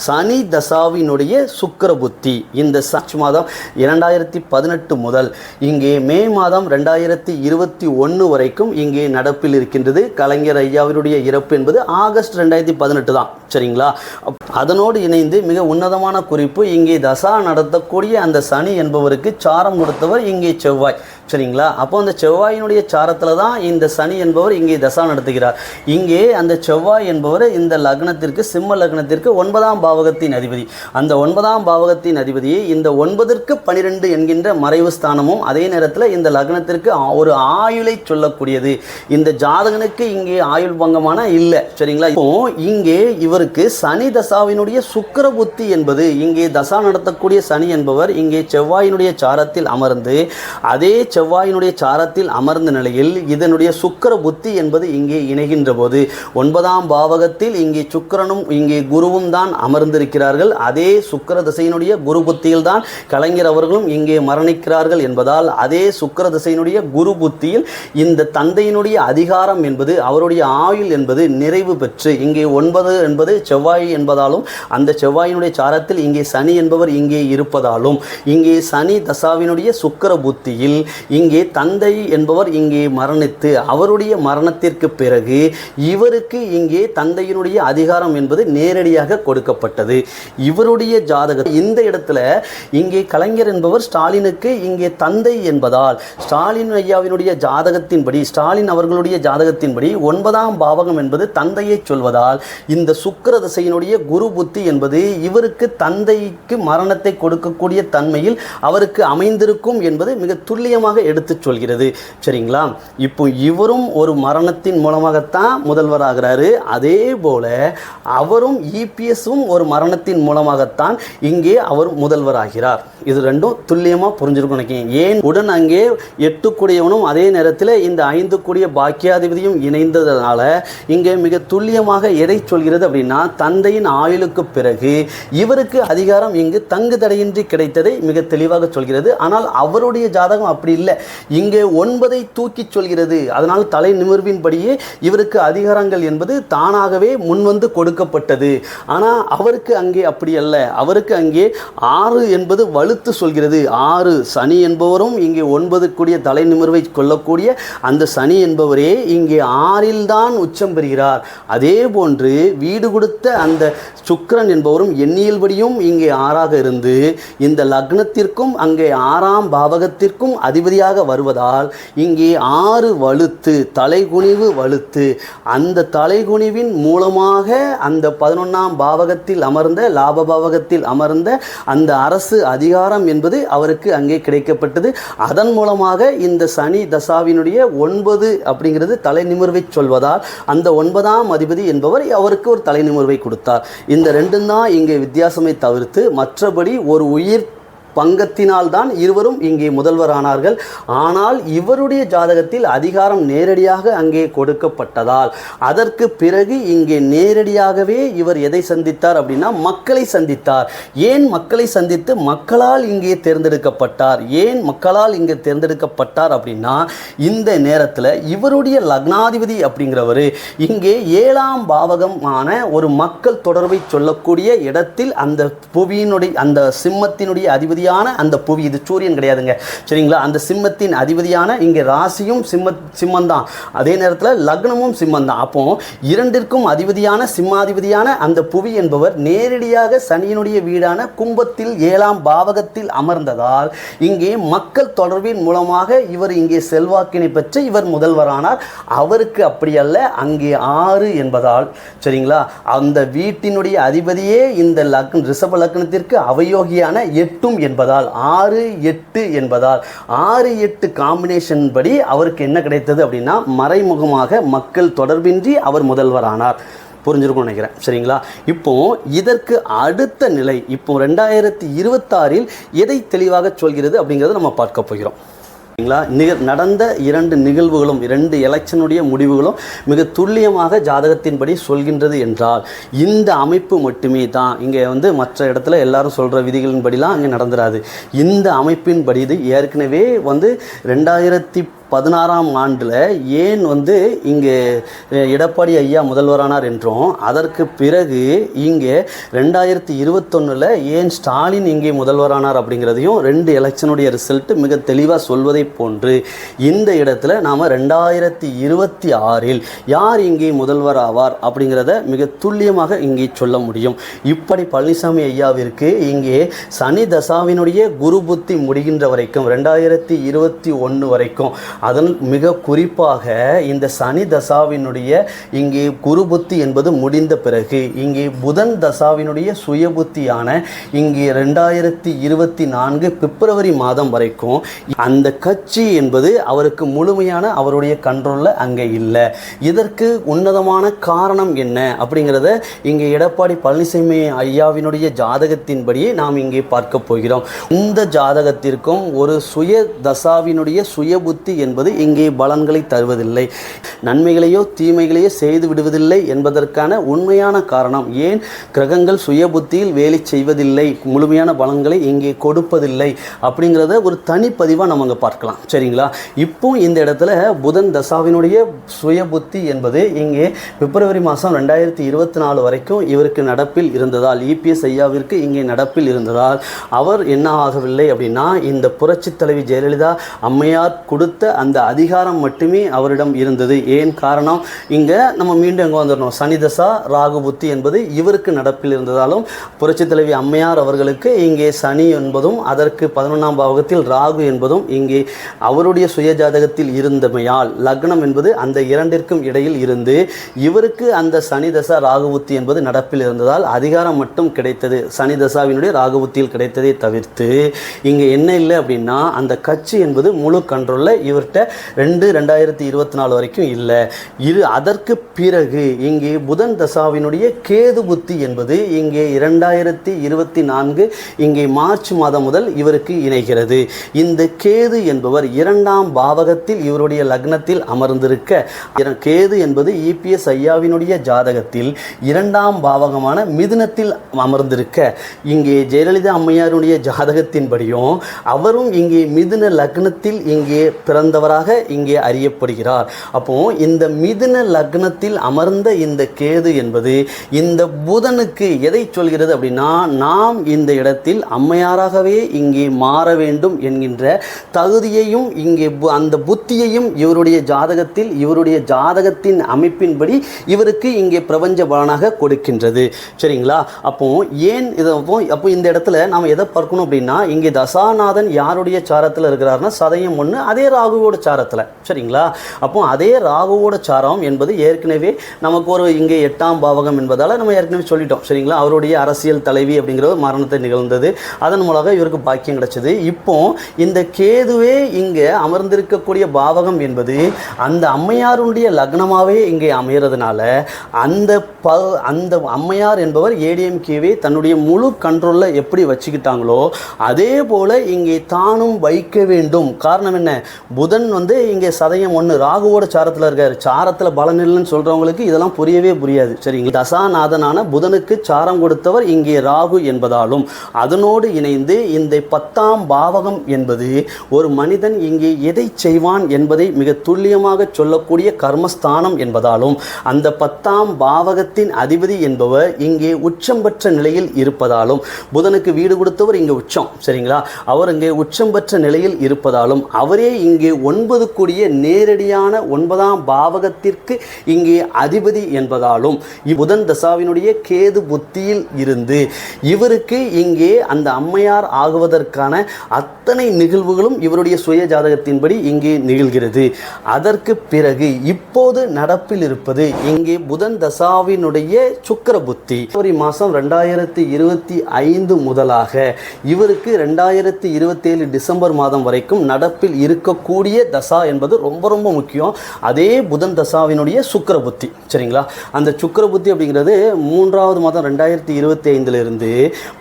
சனி தசாவினுடைய சுக்கிர புத்தி. இந்த மாதம் 2018 முதல் இங்கே மே மாதம் 2021 வரைக்கும் இங்கே நடப்பில் இருக்கின்றது. கலைஞர் ஐயாவினுடைய இறப்பு என்பது ஆகஸ்ட் 2018 தான் சரிங்களா. அதனோடு இணைந்து மிக உன்னதமான குறிப்பு, இங்கே தசா நடத்தக்கூடிய அந்த சனி என்பவருக்கு சாரம் கொடுத்தவர் இங்கே செவ்வாய் சரிங்களா. அப்போ அந்த செவ்வாயினுடைய சாரத்தில் தான் இந்த சனி என்பவர் இங்கே தசா நடத்துகிறார். இங்கே அந்த செவ்வாய் என்பவர் இந்த லக்னத்திற்கு, சிம்ம லக்னத்திற்கு 9ஆம் பாவகத்தின் அதிபதி. அந்த 9ஆம் பாவகத்தின் அதிபதியை இந்த 9க்கு12 என்கின்ற மறைவு ஸ்தானமும், அதே நேரத்தில் இந்த லக்னத்திற்கு ஒரு ஆயுளை சொல்லக்கூடியது. இந்த ஜாதகனுக்கு இங்கே ஆயுள் பங்கமான இல்லை சரிங்களா. இப்போ இங்கே இவருக்கு சனி தசாவினுடைய சுக்கிர புத்தி என்பது, இங்கே தசா நடத்தக்கூடிய சனி என்பவர் இங்கே செவ்வாயினுடைய சாரத்தில் அமர்ந்து, அதே செவ்வாயினுடைய சாரத்தில் அமர்ந்த நிலையில் இதனுடைய சுக்கிர புத்தி என்பது இங்கே இணைகின்ற போது 9ஆம் பாவகத்தில் இங்கே சுக்கிரனும் இங்கே குருவும் தான் அமர்ந்திருக்கிறார்கள். அதே சுக்கிர திசையினுடைய குரு புத்தியில் தான் கலைஞர் அவர்களும் இங்கே மரணிக்கிறார்கள் என்பதால், அதே சுக்கிர திசையினுடைய குரு புத்தியில் இந்த தந்தையினுடைய அதிகாரம் என்பது, அவருடைய ஆயுள் என்பது நிறைவு பெற்று, இங்கே 9 என்பது செவ்வாய் என்பதாலும், அந்த செவ்வாயினுடைய சாரத்தில் இங்கே சனி என்பவர் இங்கே இருப்பதாலும், இங்கே சனி தசாவினுடைய சுக்கிர புத்தியில் இங்கே தந்தை என்பவர் இங்கே மரணித்து, அவருடைய மரணத்திற்கு பிறகு இவருக்கு இங்கே தந்தையினுடைய அதிகாரம் என்பது நேரடியாக கொடுக்கப்பட்டது. இவருடைய ஜாதகம் இந்த இடத்துல இங்கே கலைஞர் என்பவர் ஸ்டாலினுக்கு இங்கே தந்தை என்பதால், ஸ்டாலின் ஐயாவினுடைய ஜாதகத்தின்படி, ஸ்டாலின் அவர்களுடைய ஜாதகத்தின்படி 9ஆம் பாவகம் என்பது தந்தையை சொல்வதால், இந்த சுக்கிர திசையினுடைய குரு புத்தி என்பது இவருக்கு தந்தைக்கு மரணத்தை கொடுக்கக்கூடிய தன்மையில் அவருக்கு அமைந்திருக்கும் என்பது மிக துல்லியமாக எடுத்து சொல்கிறது சரிங்களா. இப்போ இவரும் ஒரு மரணத்தின் மூலமாகத்தான் முதல்வராகிறாரு. அதே போல அவரும் இபிஎஸும் ஒரு மரணத்தின் மூலமாகத்தான் இங்கே அவர் முதல்வராகிறார். இது ரெண்டும் துல்லியமாக புரிஞ்சிருக்கும் நினைக்கிறேன். ஏன் உடன் அங்கே 8 கூடியவனும் அதே நேரத்தில் இந்த 5 கூடிய பாக்கியாதிபதியும் இணைந்ததனால இங்கே மிக துல்லியமாக எதை சொல்கிறது அப்படின்னா, தந்தையின் ஆயுளுக்கு பிறகு இவருக்கு அதிகாரம் இங்கு தங்கு தடையின்றி கிடைத்ததை மிக தெளிவாக சொல்கிறது. ஆனால் அவருடைய ஜாதகம் அப்படி இல்லை. இங்கே 9ஐ தூக்கி சொல்கிறது. அதனால் தலை நிமிர்வின்படியே இவருக்கு அதிகாரங்கள் என்பது தானாகவே முன்வந்து கொடுக்கப்பட்டது. ஆனால் அவருக்கு அங்கே அப்படி அல்ல. அவருக்கு அங்கே 6 என்பது வலுத்து சொல்கிறது. 6 சனி என்பவரும் இங்கே 9 கூடிய தலை நிமிர்வை கொள்ளக்கூடிய அந்த சனி என்பவரே இங்கே 6இல் தான் உச்சம் பெறுகிறார். அதே போன்று வீடு கொடுத்த அந்த சுக்கிரன் என்பவரும் எண்ணியல்படியும் இங்கே 6ஆக இருந்து இந்த லக்னத்திற்கும் அங்கே 6ஆம் பாவகத்திற்கும் அதிபதியாக வருவதால் இங்கே 6 வலுத்து, தலைகுனிவு வலுத்து, அந்த தலைகுனிவின் மூலமாக அந்த 11ஆம் பாவகத்தில் அமர்ந்த, லாப பாவகத்தில் அமர்ந்த அந்த அரசு அதிகாரம் என்பது அவருக்கு அங்கே கிடைக்கப்பட்டது. அதன் மூலமாக இந்த சனி தசாவினுடைய 9 அப்படிங்கிறது தலை நிமிர்வை சொல்வதால் அந்த 9ஆம் அதிபதி என்பவர் அவருக்கு ஒரு தலை நிமிர்வை கொடுத்தார். இந்த ரெண்டும் தான் இங்கே வித்தியாசமே தவிர்த்து மற்றபடி ஒரு உயிர் பங்கத்தினால் தான் இருவரும் இங்கே முதல்வரானார்கள். ஆனால் இவருடைய ஜாதகத்தில் அதிகாரம் நேரடியாக அங்கே கொடுக்கப்பட்டதால் அதற்கு பிறகு இங்கே நேரடியாகவே இவர் எதை சந்தித்தார் அப்படின்னா மக்களை சந்தித்தார். ஏன் மக்களை சந்தித்து மக்களால் இங்கே தேர்ந்தெடுக்கப்பட்டார்? ஏன் மக்களால் இங்கே தேர்ந்தெடுக்கப்பட்டார் அப்படின்னா, இந்த நேரத்தில் இவருடைய லக்னாதிபதி அப்படிங்கிறவர் இங்கே 7ஆம் பாவகமான ஒரு மக்கள் தொடர்பை சொல்லக்கூடிய இடத்தில் அந்த புவியினுடைய அந்த சிம்மத்தினுடைய அதிபதியான அந்த புவி, இது சூரியன் கிடையாதுங்க சரிங்களா, அந்த சிம்மத்தின் அதிபதியான இங்கே ராசியும் சிம்மம் தான், அதே நேரத்தில் லக்னமும் சிம்மம் தான். அப்போ இரண்டிற்கும் அதிபதியான சிம்மாதிபதியான அந்த புவி என்பவர் நேரடியாக சனியினுடைய வீடான கும்பத்தில் 7ஆம் பாவகத்தில் அமர்ந்ததால் இங்கே மக்கள் தொடர்பின் மூலமாக இவர் இங்கே செல்வாக்கினை பெற்று இவர் முதல்வரானார். அவருக்கு அப்படி அல்ல, அங்கே 6 என்பதால் சரிங்களா, அந்த வீட்டினுடைய அதிபதியே இந்த ரிஷப லக்னத்திற்கு அவயோகியான 8 என்பதால் 6 8 என்பதால் 6 8 காம்பினேஷன் படி அவருக்கு என்ன கிடைத்தது அப்படின்னா மறைமுகமாக மக்கள் தொடர்பின்றி அவர் முதல்வரானார். புரிஞ்சிருக்கும் நினைக்கிறேன் சரிங்களா. இப்போ இதற்கு அடுத்த நிலை இப்போ 2026இல் எதை தெளிவாக சொல்கிறது அப்படிங்கிறத நம்ம பார்க்க போகிறோம். நடந்த 2 நிகழ்வுகளும் 2 எலெக்ஷனுடைய முடிவுகளும் மிக துல்லியமாக ஜாதகத்தின்படி சொல்கின்றது என்றால் இந்த அமைப்பு மட்டுமே தான் இங்கே மற்ற இடத்துல எல்லாரும் சொல்கிற விதிகளின்படிலாம் அங்கே நடந்துராது. இந்த அமைப்பின்படி இது ஏற்கனவே 2016ஆம் ஆண்டில் ஏன் இங்கே எடப்பாடி ஐயா முதல்வரானார் என்றும் அதற்கு பிறகு இங்கே 2021 ஏன் ஸ்டாலின் இங்கே முதல்வரானார் அப்படிங்கிறதையும் 2 எலெக்ஷனுடைய ரிசல்ட் மிக தெளிவாக சொல்வதை போன்று இந்த இடத்துல நாம் 2026இல் யார் இங்கே முதல்வர் ஆவார் அப்படிங்கிறத மிக துல்லியமாக இங்கே சொல்ல முடியும். இப்படி பழனிசாமி ஐயாவிற்கு இங்கே சனி தசாவினுடைய குரு புத்தி முடிகின்ற வரைக்கும் 2021 வரைக்கும் அதன் மிக குறிப்பாக இந்த சனி தசாவினுடைய இங்கே குரு புத்தி என்பது முடிந்த பிறகு இங்கே புதன் தசாவினுடைய சுய புத்தியான இங்கே 2024 பிப்ரவரி மாதம் வரைக்கும் அந்த கட்சி என்பது அவருக்கு முழுமையான அவருடைய கண்ட்ரோலில் அங்கே இல்லை. இதற்கு உன்னதமான காரணம் என்ன அப்படிங்கிறத இங்கே எடப்பாடி பழனிசாமி ஐயாவினுடைய ஜாதகத்தின்படியே நாம் இங்கே பார்க்க போகிறோம். இந்த ஜாதகத்திற்கும் ஒரு சுய தசாவினுடைய சுய புத்தி என்பது இங்கே பலன்களை தருவதில்லை, நன்மைகளையோ தீமைகளையோ செய்து விடுவதில்லை என்பதற்கான உண்மையான காரணம் ஏன் கிரகங்கள் சுய புத்தியில் வேலை செய்வதில்லை, முழுமையான பலன்களை இங்கே கொடுப்பதில்லை அப்படிங்கிறத ஒரு தனிப்பதிவாக நம்ம அங்கே பார்க்கலாம். சரிங்களா? இப்போ இந்த இடத்துல புதன் தசாவினுடைய சுய புத்தி என்பது இங்கே பிப்ரவரி மாதம் 2024 வரைக்கும் இவருக்கு நடப்பில் இருந்ததால், இபிஎஸ் ஐயாவிற்கு இங்கே நடப்பில் இருந்ததால் அவர் என்ன ஆகவில்லை அப்படின்னா இந்த புரட்சி தலைவி ஜெயலலிதா அம்மையார் கொடுத்த அந்த அதிகாரம் மட்டுமே அவரிடம் இருந்தது. ஏன் காரணம்? இங்கே நம்ம மீண்டும் எங்கே வந்துடணும், சனி தசா ராகு புத்தி என்பது இவருக்கு நடப்பில் இருந்ததாலும் புரட்சி தலைவி அம்மையார் அவர்களுக்கு இங்கே சனி என்பதும் அதற்கு 11ஆம் பாவகத்தில் ராகு என்பதும் இங்கே அவருடைய சுய ஜாதகத்தில் இருந்தமையால் லக்னம் என்பது அந்த இரண்டிற்கும் இடையில் இருந்து இவருக்கு அந்த சனி தசா ராகு புத்தி என்பது நடப்பில் இருந்ததால் அதிகாரம் மட்டும் கிடைத்தது, சனி தசாவினுடைய ராகு புத்தியில் கிடைத்ததை தவிர்த்து இங்கே என்ன இல்லை அப்படின்னா அந்த கட்சி என்பது முழு கண்ட்ரோலில் இவர்கிட்ட 2024 வரைக்கும் இல்லை. அதற்கு பிறகு இங்கே புதன் தசாவினுடைய கேது புத்தி என்பது இங்கே 2024 இங்கே மார்ச் மாதம் முதல் இவருக்கு இணைகிறது. இந்த கேது என்பவர் 2ஆம் பாவகத்தில் இவருடைய லக்னத்தில் அமர்ந்திருக்க, கேது என்பது இபிஎஸ் ஐயாவினுடைய ஜாதகத்தில் 2ஆம் பாவகமான மிதுனத்தில் அமர்ந்திருக்க, இங்கே ஜெயலலிதா அம்மையாருடைய ஜாதகத்தின்படியும் அவரும் இங்கே மிதுன லக்னத்தில் இங்கே பிறந்தவராக இங்கே அறியப்படுகிறார். அப்போ இந்த மிதுன லக்னத்தில் அமர்ந்த இந்த கேது என்பது இந்த புதனுக்கு எதை சொல்கிறது அப்படின்னா நாம் இந்த இடத்தில் அம்மையாராகவே இங்கே மாற வேண்டும் என்கின்ற தகுதியையும் இங்கே அந்த புத்தியையும் இவருடைய ஜாதகத்தில் இவருடைய ஜாதகத்தின் அமைப்பின்படி இவருக்கு இங்கே பிரபஞ்ச பலனாக கொடுக்கின்றது. சரிங்களா? அப்போ ஏன் அப்போ இந்த இடத்துல நாம் எதை பார்க்கணும் அப்படின்னா இங்கே தசாநாதன் யாருடைய சாரத்தில் இருக்கிறார்னா சதயம் 1 அதே ராகுவோட சாரத்தில். சரிங்களா? அப்போ அதே ராகுவோட சாரம் என்பது ஏற்கனவே நமக்கு ஒரு இங்கே 8ஆம் பாவகம் என்பதால் நம்ம ஏற்கனவே சொல்லிட்டோம். சரிங்களா? அவருடைய அரசியல் தலைவி அப்படிங்கிற ஒரு மரணத்தை நிகழ்ந்தது, அதன் மூலமாக இவருக்கு பாக்கியம் கிடைச்சது. இப்போ இந்த கேதுவே இங்கே அமர்ந்திருக்கக்கூடிய பாவகம் என்பது அந்த அம்மையாருடைய லக்னமாகவே இங்கே அமைகிறதுனால அந்த அம்மையார் என்பவர் ஏடிஎம்கேவே தன்னுடைய முழு கண்ட்ரோலில் எப்படி வச்சுக்கிட்டாங்களோ அதே போல இங்கே தானும் வைக்க வேண்டும். காரணம் என்ன? புதன் இங்கே சதயம் 1 ராகுவோட சாரத்தில் இருக்கார். சாரத்தில் பலன் இல்லைன்னு சொல்கிறவங்களுக்கு இதெல்லாம் புரியவே புரியாது. சரிங்க? தசாநாதனான புதனுக்கு சாரம் கொடுத்தவர் இங்கே ராகு என்பதாலும் அதனோடு இணைந்து இந்த 10ஆம் பாவகம் என்பது ஒரு மனிதன் இங்கே எதை செய்வான் என்பதை மிக துல்லியமாக சொல்லக்கூடிய கர்மஸ்தானம் என்பதாலும் அந்த 10ஆம் பாவகத்தின் அதிபதி என்பவர் இங்கே உச்சம் பெற்ற நிலையில் இருப்பதாலும் புதனுக்கு வீடு கொடுத்தவர் இங்கே உச்சம். சரிங்களா? அவர் இங்கே உச்சம் பெற்ற நிலையில் இருப்பதாலும் அவரே இங்கே 9 கூடிய நேரடியான 9ஆம் பாவகத்திற்கு இங்கே அதிபதி என்பதாலும் புதன் தசாவினுடைய கேது புத்தியில் இருந்து இவருக்கு இங்கே அந்த அம்மையார் ஆகுவதற்கான அத்தனை நிகழ்வுகளும் இவருடைய சுய ஜாதகத்தின்படி இங்கே நிகழ்கிறது. அதற்கு பிறகு இப்போது நடப்பில் இருப்பது இங்கே புதன் தசாவினுடைய சுக்கிர புத்தி. பிப்ரவரி மாதம் 2025 முதலாக இவருக்கு 2027 டிசம்பர் மாதம் வரைக்கும் நடப்பில் இருக்கக்கூடிய புதனுடைய தசா என்பது ரொம்ப ரொம்ப முக்கியம். அதே புதன் தசாவினுடைய சுக்கிர புத்தி, சரிங்களா? அந்த சுக்கிர புத்தி அப்படிங்கிறது 3வது மாதம் 2025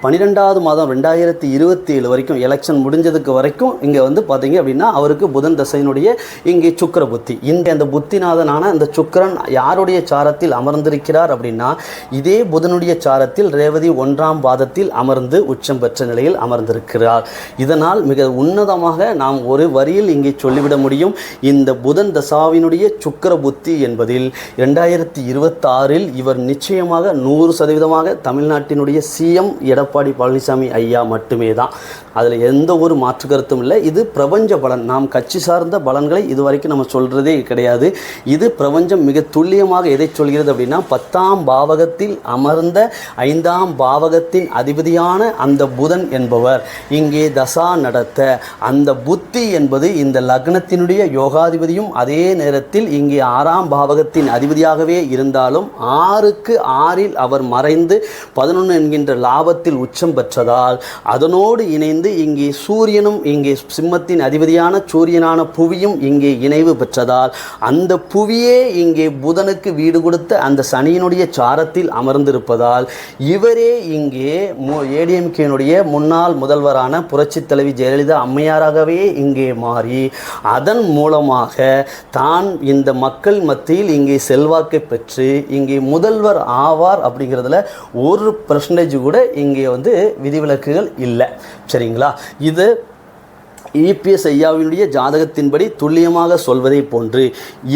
12வது மாதம் 2027 வரைக்கும், எலெக்ஷன் முடிஞ்சதுக்கு வரைக்கும் இங்கே வந்து பார்த்தீங்க அப்படின்னா அவருக்கு புதன் தசையினுடைய இங்கே சுக்கிர புத்தி. அந்த புத்திநாதனான அந்த சுக்கிரன் யாருடைய சாரத்தில் அமர்ந்திருக்கிறார் அப்படின்னா இதே புதனுடைய சாரத்தில் ரேவதி 1ஆம் பாதத்தில் அமர்ந்து உச்சம் பெற்ற நிலையில் அமர்ந்திருக்கிறார். இதனால் மிக உன்னதமாக நாம் ஒரு வரியில் இங்கே சொல்லிவிட முடியும், இந்த புதன் தசாவினுடைய சுக்கிர புத்தி என்பதில் 2026 இவர் நிச்சயமாக 100% தமிழ்நாட்டினுடைய சிஎம் எடப்பாடி பழனிசாமி ஐயா மட்டுமே தான். அதில் எந்த ஒரு மாற்று கருத்தும் இல்லை. இது பிரபஞ்ச பலன், நாம் கட்சி சார்ந்த பலன்களை இதுவரைக்கும் நம்ம சொல்கிறதே கிடையாது. இது பிரபஞ்சம் மிக துல்லியமாக எதை சொல்கிறது அப்படின்னா 10ஆம் பாவகத்தில் அமர்ந்த 5ஆம் பாவகத்தின் அதிபதியான அந்த புதன் என்பவர் இங்கே தசா நடத்த, அந்த புத்தி என்பது இந்த லக்னத்தினுடைய யோகாதிபதியும் அதே நேரத்தில் இங்கே 6ஆம் பாவகத்தின் அதிபதியாகவே இருந்தாலும் 6க்கு 6இல் அவர் மறைந்து 11 என்கின்ற லாபத்தில் உச்சம் பெற்றதால் அதனோடு இணைந்து இங்கே சூரியனும் இங்கே சிம்மத்தின் அதிபதியான சூரியனான புவியும் இங்கே இணைவு பெற்றதால் அந்த புவியே இங்கே புதனுக்கு வீடு கொடுத்த அந்த சனியினுடைய சாரத்தில் அமர்ந்திருப்பதால் இவரே இங்கே ஏடிஎம்கேனுடைய முன்னாள் முதல்வரான புரட்சித் தலைவி ஜெயலலிதா அம்மையாராகவே இங்கே மாறி அதன் மூலமாக தான் இந்த மக்கள் மத்தியில் இங்கே செல்வாக்கை பெற்று இங்கே முதல்வர் ஆவார். அப்படிங்கிறதுல 1% கூட இங்கே வந்து விதிவிலக்குகள் இல்லை, சரிங்களா? இது இபிஎஸ் ஐயாவினுடைய ஜாதகத்தின்படி துல்லியமாக சொல்வதை போன்று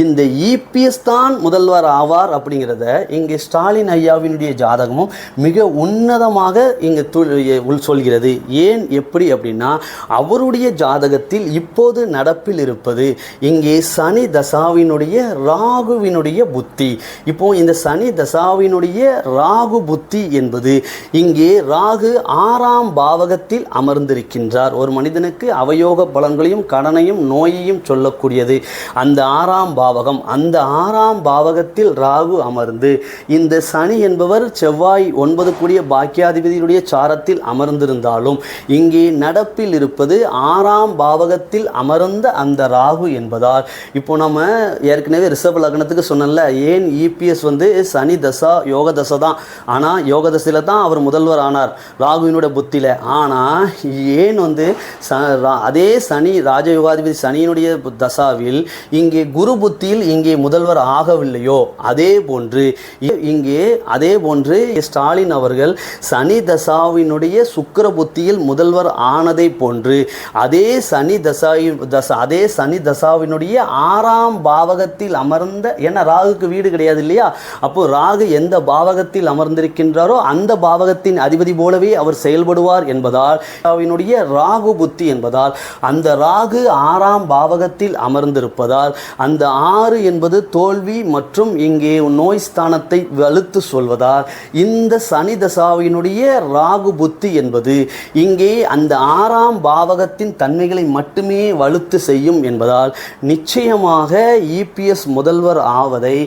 இந்த இபிஎஸ் தான் முதல்வர் ஆவார் அப்படிங்கிறத இங்கே ஸ்டாலின் ஐயாவினுடைய ஜாதகமும் மிக உன்னதமாக இங்கே சொல்கிறது. ஏன் எப்படி அப்படின்னா அவருடைய ஜாதகத்தில் இப்போது நடப்பில் இருப்பது இங்கே சனி தசாவினுடைய ராகுவினுடைய புத்தி. இப்போ இந்த சனி தசாவினுடைய ராகு புத்தி என்பது இங்கே ராகு 6ஆம் பாவகத்தில் அமர்ந்திருக்கின்றார். ஒரு மனிதனுக்கு யோக பலன்களையும் கடனையும் நோயையும் சொல்லக்கூடியது அந்த 6ஆம் பாவகம். அந்த 6ஆம் பாவகத்தில் ராகு அமர்ந்து இந்த சனி என்பவர் செவ்வாய் 9 கூடிய பாக்கியாதிபதியுடைய சாரத்தில் அமர்ந்திருந்தாலும் இங்கே நடப்பில் இருப்பது 6ஆம் பாவகத்தில் அமர்ந்த அந்த ராகு என்பதால் இப்போ நம்ம ஏற்கனவே ரிஷப லக்னத்துக்கு சொன்னல, ஏன் இபிஎஸ் வந்து சனி தசா யோக தசை தான், ஆனால் யோக தசையில் தான் அவர் முதல்வர் ஆனார் ராகுவினுடைய புத்தியில். ஆனால் ஏன் வந்து அதே சனி ராஜயோகாதிபதி சனியினுடைய தசாவில் இங்கே குரு புத்தியில் இங்கே முதல்வர் ஆகவில்லையோ, அதே போன்று ஸ்டாலின் அவர்கள் சனி தசாவினுடைய சுக்கிர புத்தியில் முதல்வர் ஆனதை போன்று அதே சனி தசாவினுடைய 6ஆம் பாவகத்தில் அமர்ந்த, ஏன்னா ராகுக்கு வீடு கிடையாது இல்லையா, அப்போ ராகு எந்த பாவகத்தில் அமர்ந்திருக்கின்றாரோ அந்த பாவகத்தின் அதிபதி போலவே அவர் செயல்படுவார் என்பதால் ராகு புத்தி என்பதால் அந்த ராகு 6ஆம் பாவகத்தில் அமர்ந்திருப்பதால் அந்த 6 என்பது தோல்வி மற்றும் இங்கே நோய் ஸ்தானத்தை வலுத்து சொல்வதால் இந்த சனி தசாவினுடைய ராகு புத்தி என்பது இங்கே அந்த 6ஆம் பாவகத்தின் தன்மைகளை மட்டுமே வலுத்து செய்யும் என்பதால் நிச்சயமாக இபிஎஸ் முதல்வர் ஆவதை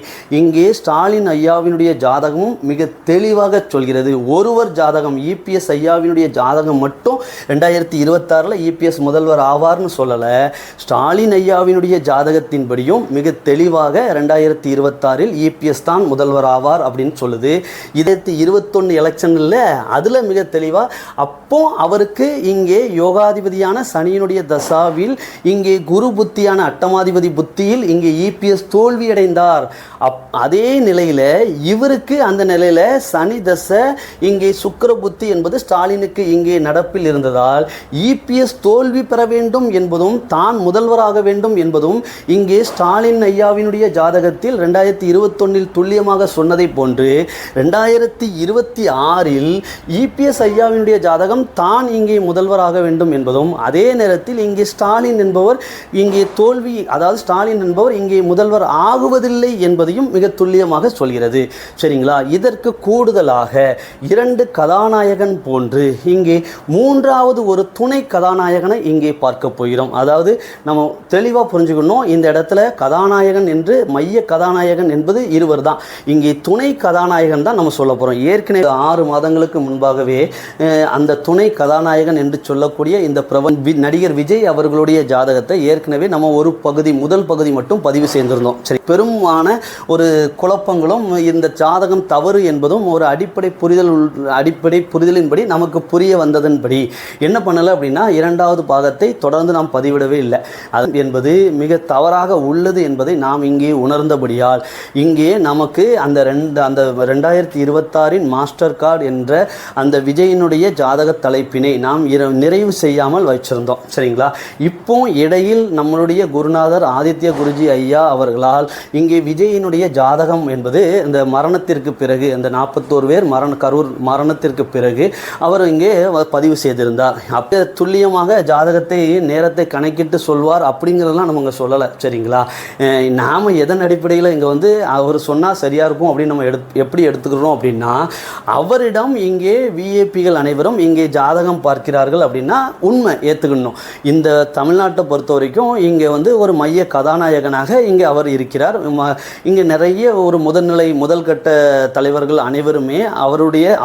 இங்கே ஸ்டாலின் ஐயாவினுடைய ஜாதகமும் மிக தெளிவாக சொல்கிறது. ஒருவர் ஜாதகம் இபிஎஸ் ஐயாவினுடைய ஜாதகம் மட்டும் 2026 இபிஎஸ் முதல்வர் ஆவார்னு சொல்லலை, ஸ்டாலின் ஐயாவினுடைய ஜாதகத்தின்படியும் மிக தெளிவாக 2026 இபிஎஸ் தான் முதல்வர் ஆவார் அப்படின்னு சொல்லுது. 2021 எலெக்ஷனில் அதில் மிக தெளிவாக அப்போ அவருக்கு இங்கே யோகாதிபதியான சனியினுடைய தசாவில் இங்கே குரு புத்தியான அட்டமாதிபதி புத்தியில் இங்கே இபிஎஸ் தோல்வியடைந்தார். அதே நிலையில் இவருக்கு அந்த நிலையில் சனி தசை இங்கே சுக்கிர புத்தி என்பது ஸ்டாலினுக்கு இங்கே நடப்பில் இருந்ததால் இபிஎஸ் தோல்வி பெற வேண்டும் என்பதும் தான் முதல்வராக வேண்டும் என்பதும் இங்கே ஸ்டாலின் ஐயாவினுடைய ஜாதகத்தில் 2021 துல்லியமாக சொன்னதை போன்று 2026 இபிஎஸ் ஐயாவினுடைய ஜாதகம் தான் இங்கே முதல்வராக வேண்டும் என்பதும் அதே நேரத்தில் இங்கே ஸ்டாலின் என்பவர் இங்கே தோல்வி, அதாவது ஸ்டாலின் என்பவர் இங்கே முதல்வர் ஆகுவதில்லை என்பதையும் மிக துல்லியமாக சொல்கிறது. சரிங்களா? இதற்கு கூடுதலாக 2 கதாநாயகன் போன்று இங்கே 3வது ஒரு துணை கதாநாயகனை இங்கே இங்கே பார்க்க போகிறோம். அதாவது நம்ம தெளிவாக புரிஞ்சுக்கணும், இந்த இடத்துல கதாநாயகன் என்று மைய கதாநாயகன் என்பது இருவர் தான். இங்கே துணை கதாநாயகன் தான் நம்ம சொல்ல போகிறோம். ஏற்கனவே 6 மாதங்களுக்கு முன்பாகவே அந்த துணை கதாநாயகன் என்று சொல்லக்கூடிய இந்த நடிகர் விஜய் அவர்களுடைய ஜாதகத்தை ஏற்கனவே நம்ம ஒரு முதல் பகுதி மட்டும் பதிவு செய்திருந்தோம். சரி, பெருமான ஒரு குழப்பங்களும் இந்த ஜாதகம் தவறு என்பதும் ஒரு அடிப்படை புரிதலின்படி நமக்கு புரிய வந்ததன்படி என்ன பண்ணலை அப்படின்னா, 2வது பாகத்தை தொடர்ந்து நாம் பதிவிடவே இல்லை. அது என்பது மிக தவறாக உள்ளது என்பதை நாம் இங்கே உணர்ந்தபடியால் இங்கே நமக்கு அந்த 2026 மாஸ்டர் கார்டு என்ற அந்த விஜயினுடைய ஜாதக தலைப்பினை நாம் நிறைவு செய்யாமல் வச்சிருந்தோம். சரிங்களா? இப்போ இடையில் நம்மளுடைய குருநாதர் ஆதித்ய குருஜி ஐயா அவர்களால் இங்கே விஜயினுடைய ஜாதகம் என்பது இந்த மரணத்திற்கு பிறகு, இந்த 41 பேர் கரூர் மரணத்திற்கு பிறகு அவர் இங்கே பதிவு செய்திருந்தார். அப்போ துல்லியமாக ஜாதகத்தை நேரத்தை கணக்கிட்டு சொல்வார் அப்படிங்கிறதெல்லாம் நம்ம இங்கே சொல்லலை. சரிங்களா? நாம் எதன் அடிப்படையில் இங்கே அவர் சொன்னால் சரியாக இருக்கும் அப்படின்னு நம்ம எப்படி எடுத்துக்கிறோம் அப்படின்னா, அவரிடம் இங்கே விஏபிகள் அனைவரும் இங்கே ஜாதகம் பார்க்கிறார்கள் அப்படின்னா உண்மை ஏற்றுக்கணும். இந்த தமிழ்நாட்டை பொறுத்த வரைக்கும் இங்கே ஒரு மைய கதாநாயகனாக இங்கே அவர் இருக்கிறார். இங்கே நிறைய ஒரு முதல் கட்ட தலைவர்கள் அனைவருமே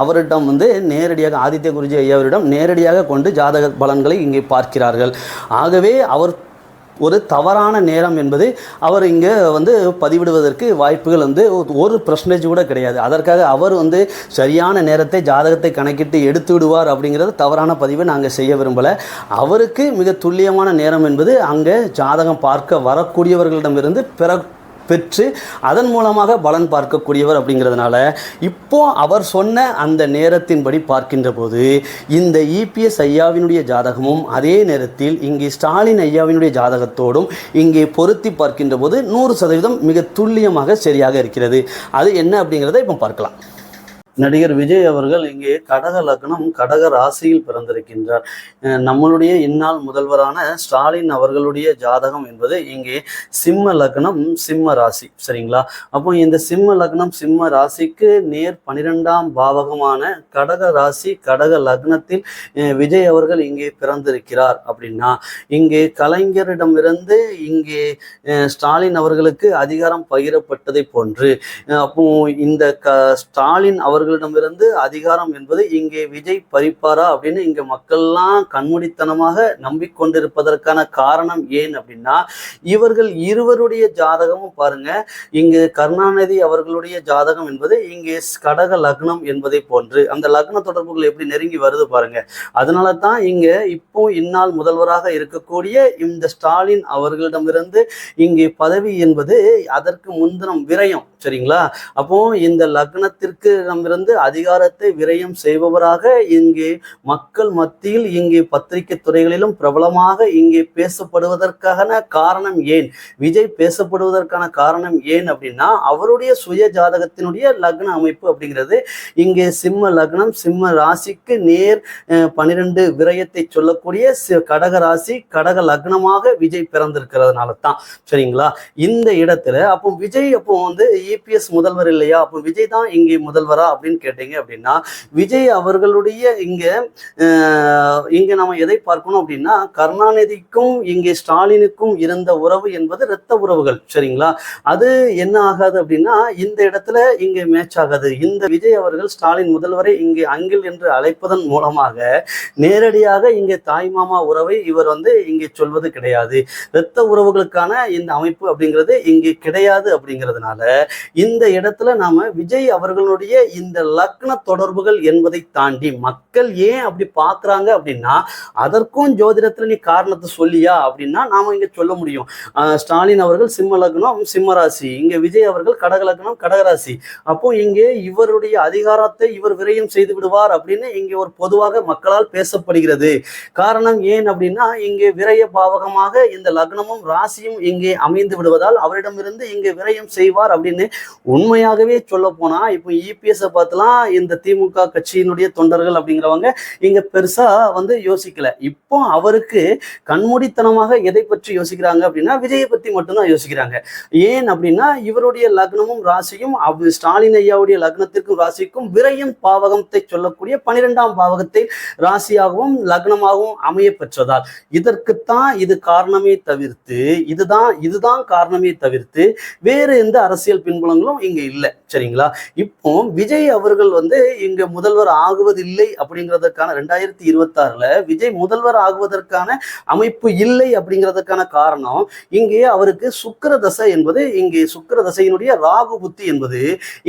அவரிடம் நேரடியாக ஆதித்ய குருஜி ஐயாவரிடம் நேரடியாக கொண்டு ஜாதக பலன்களை இங்கே பார்க்கிறார்கள். ஆகவே அவர் ஒரு தவறான நேரம் என்பது அவர் இங்கே பதிவிடுவதற்கு வாய்ப்புகள் ஒரு % கூட கிடையாது. அதற்காக அவர் சரியான நேரத்தை ஜாதகத்தை கணக்கிட்டு எடுத்து விடுவார் அப்படிங்கிறது தவறான பதிவை நாங்கள் செய்ய விரும்பலை. அவருக்கு மிக துல்லியமான நேரம் என்பது அங்கே ஜாதகம் பார்க்க வரக்கூடியவர்களிடமிருந்து பெற்று அதன் மூலமாக பலன் பார்க்கக்கூடியவர் அப்படிங்கிறதுனால இப்போ அவர் சொன்ன அந்த நேரத்தின்படி பார்க்கின்ற போது இந்த இபிஎஸ் ஐயாவினுடைய ஜாதகமும் அதே நேரத்தில் இங்கே ஸ்டாலின் ஐயாவினுடைய ஜாதகத்தோடும் இங்கே பொருத்தி பார்க்கின்ற போது 100% மிக துல்லியமாக சரியாக இருக்கிறது. அது என்ன அப்படிங்கிறத இப்போ பார்க்கலாம். நடிகர் விஜய் அவர்கள் இங்கே கடக லக்னம் கடக ராசியில் பிறந்திருக்கின்றார். நம்மளுடைய இந்நாள் முதல்வரான ஸ்டாலின் அவர்களுடைய ஜாதகம் என்பது இங்கே சிம்ம லக்னம் சிம்ம ராசி. சரிங்களா? அப்போ இந்த சிம்ம லக்னம் சிம்ம ராசிக்கு நேர் 12ஆம் பாவகமான கடக ராசி கடக லக்னத்தில் விஜய் அவர்கள் இங்கே பிறந்திருக்கிறார். அப்படின்னா இங்கே கலைஞரிடமிருந்து இங்கே ஸ்டாலின் அவர்களுக்கு அதிகாரம் பகிரப்பட்டதை போன்று அப்போ இந்த ஸ்டாலின் அவர்களிடமிருந்து அதிகாரம் என்பது இங்கே விஜய் பறிப்பாரா அப்படின்னு இங்க மக்கள்லாம் கண்மூடித்தனமாக நம்பிக்கொண்டிருப்பதற்கான காரணம் ஏன் அப்படின்னா, இவர்கள் இருவருடைய ஜாதகமும் பாருங்க, இங்கு கருணாநிதி அவர்களுடைய ஜாதகம் என்பது இங்கே கடக லக்னம் என்பதை போன்று அந்த லக்ன தொடர்புகள் எப்படி நெருங்கி வருது பாருங்க. அதனால தான் இங்க இப்போ இந்நாள் முதல்வராக இருக்கக்கூடிய இந்த ஸ்டாலின் அவர்களிடமிருந்து இங்கே பதவி என்பது அதற்கு முந்தினம் விரயம். சரிங்களா? அப்போ இந்த லக்னத்திற்கு நம்மிருந்து அதிகாரத்தை விரயம் செய்பவராக இங்கே மக்கள் மத்தியில் இங்கே பத்திரிகை துறைகளிலும் பிரபலமாக இங்கே பேசப்படுவதற்கான காரணம் ஏன், விஜய் பேசப்படுவதற்கான காரணம் ஏன் அப்படின்னா, அவருடைய சுய ஜாதகத்தினுடைய லக்ன அமைப்பு அப்படிங்கிறது இங்கே சிம்ம லக்னம் சிம்ம ராசிக்கு நேர் 12 விரயத்தை சொல்லக்கூடிய கடக ராசி கடக லக்னமாக விஜய் பிறந்திருக்கிறதுனால தான். சரிங்களா? இந்த இடத்துல அப்போ விஜய் அப்போ இபிஎஸ் முதல்வர் இல்லையா, அப்போ விஜய் தான் இங்கே முதல்வரா அப்படின்னு கேட்டீங்க அப்படின்னா, விஜய் அவர்களுடைய இங்க நம்ம எதை பார்க்கணும் அப்படின்னா, கருணாநிதிக்கும் இங்கே ஸ்டாலினுக்கும் இருந்த உறவு என்பது இரத்த உறவுகள். சரிங்களா? அது என்ன ஆகாது அப்படின்னா, இந்த இடத்துல இங்கே மேட்ச் ஆகாது. இந்த விஜய் அவர்கள் ஸ்டாலின் முதல்வரை இங்கே அங்கில் என்று அழைப்பதன் மூலமாக நேரடியாக இங்கே தாய் மாமா உறவை இவர் இங்கே சொல்வது கிடையாது. இரத்த உறவுகளுக்கான இந்த அமைப்பு அப்படிங்கிறது இங்கே கிடையாது. அப்படிங்கிறதுனால இந்த இடத்துல நாம விஜய் அவர்களுடைய இந்த லக்ன தொடர்புகள் என்பதை தாண்டி மக்கள் ஏன் அப்படி பார்க்குறாங்க அப்படின்னா, அதற்கும் ஜோதிடத்துல நீ காரணத்தை சொல்லியா அப்படின்னா நாம இங்க சொல்ல முடியும். ஸ்டாலின் அவர்கள் சிம்ம லக்னம் சிம்ம ராசி, இங்க விஜய் அவர்கள் கடக லக்னம் கடகராசி. அப்போ இங்கே இவருடைய அதிகாரத்தை இவர் விரயம் செய்து விடுவார் அப்படின்னு இங்கே ஒரு பொதுவாக மக்களால் பேசப்படுகிறது. காரணம் ஏன் அப்படின்னா, இங்கே விரய பாவகமாக இந்த லக்னமும் ராசியும் இங்கே அமைந்து விடுவதால் அவரிடமிருந்து இங்கே விரயம் செய்வார் அப்படின்னு உண்மையாகவே சொல்ல போனா இப்போ இபிஎஸ் பார்த்துலாம் இந்த திமுக கட்சியினுடைய தொண்டர்கள் அப்படிங்கிறவங்க இங்க பெருசா வந்து யோசிக்கல. இப்போ அவருக்கு கண்மூடித்தனமாக எதை பற்றி யோசிக்கிறாங்க அப்படின்னா விஜயை பத்தி மட்டும்தான் யோசிக்கிறாங்க. ஏன் அப்படின்னா இவருடைய லக்னமும் ராசியும் ஸ்டாலின் ஐயாவுடைய லக்னத்திற்கும் ராசிக்கும் விரயம் பாவகத்தை சொல்லக்கூடிய 12ஆம் பாவகத்தை ராசியாகவும் லக்னமாகவும் அமைய பெற்றதால் இதற்குத்தான் இது காரணமே தவிர்த்து இதுதான் காரணமே தவிர்த்து வேறு எந்த அரசியல் பின்புலங்களும் இங்க இல்லை. சரிங்களா? இப்போ விஜய் அவர்கள் வந்து இங்க முதல்வர் ஆகுவதில்லை அப்படிங்கிறதுக்கான 2026ல விஜய் முதல்வர் ஆகுவதற்கான அமைப்பு இல்லை அப்படிங்கிறதுக்கான காரணம் இங்கே அவருக்கு சுக்கிர தசை என்பது இங்கே சுக்கிர தசையினுடைய ராகு புத்தி என்பது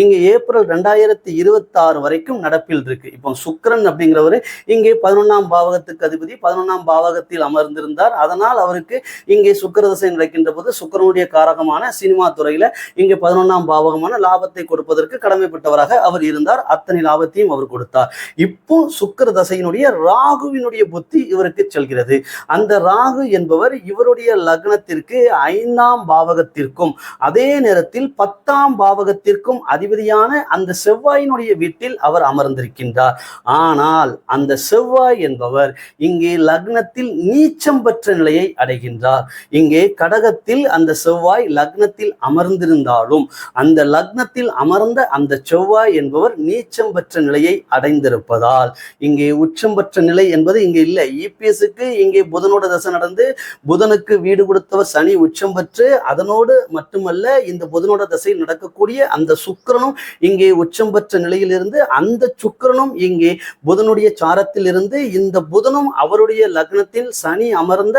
இங்கே ஏப்ரல் 2026 வரைக்கும் நடப்பில் இருக்கு. இப்போ சுக்கிரன் அப்படிங்கிறவர் இங்கே 11ஆம் பாவகத்துக்கு அதிபதி 11ஆம் பாவகத்தில் அமர்ந்திருந்தார். அதனால் அவருக்கு இங்கே சுக்கிர தசை நடக்கின்ற போது சுக்கிரனுடைய காரகமான சினிமா துறையில இங்கே 11ஆம் பாவகமான லாபத்தை கொடுப்பதற்கு கடமைப்பட்டவராக அவர் இருந்தார். அத்தனை லாபத்தையும் அவர் கொடுத்தார். இப்போ சுக்கிர தசையினுடைய ராகுவினுடைய புத்தி இவருக்கு செல்கிறது. அந்த ராகு என்பவர் இவருடைய லக்னத்திற்கு 5ஆம் பாவகத்திற்கும் அதே நேரத்தில் 10ஆம் பாவகத்திற்கும் அதிபதியான அந்த செவ்வாயினுடைய வீட்டில் அவர் அமர்ந்திருக்கின்றார். ஆனால் அந்த செவ்வாய் என்பவர் இங்கே லக்னத்தில் நீச்சம் பெற்ற நிலையை அடைகின்றார். இங்கே கடகத்தில் அந்த செவ்வாய் லக்னத்தில் அமர்ந்திருந்தாலும் அந்த லக்னத்தில் அமர்ந்த அந்த செவ்வாய் என்பவர் நீச்சம் பெற்ற நிலையை அடைந்திருப்பதால் இங்கே உச்சம் பெற்ற நிலை என்பது இங்கே இல்லை. இபிஎஸ்க்கு இங்கே புதனோட தசை நடந்து புதனுக்கு வீடு கொடுத்தவர் சனி உச்சம் பெற்று அதனோடு மட்டுமல்ல இந்த புதனோட தசையில் நடக்கக்கூடிய அந்த சுக்கிரனும் இங்கே உச்சம் பெற்ற நிலையிலிருந்து அந்த சுக்கிரனும் இங்கே புதனுடைய சாரத்தில் இருந்து இந்த புதனும் அவருடைய லக்னத்தில் சனி அமர்ந்த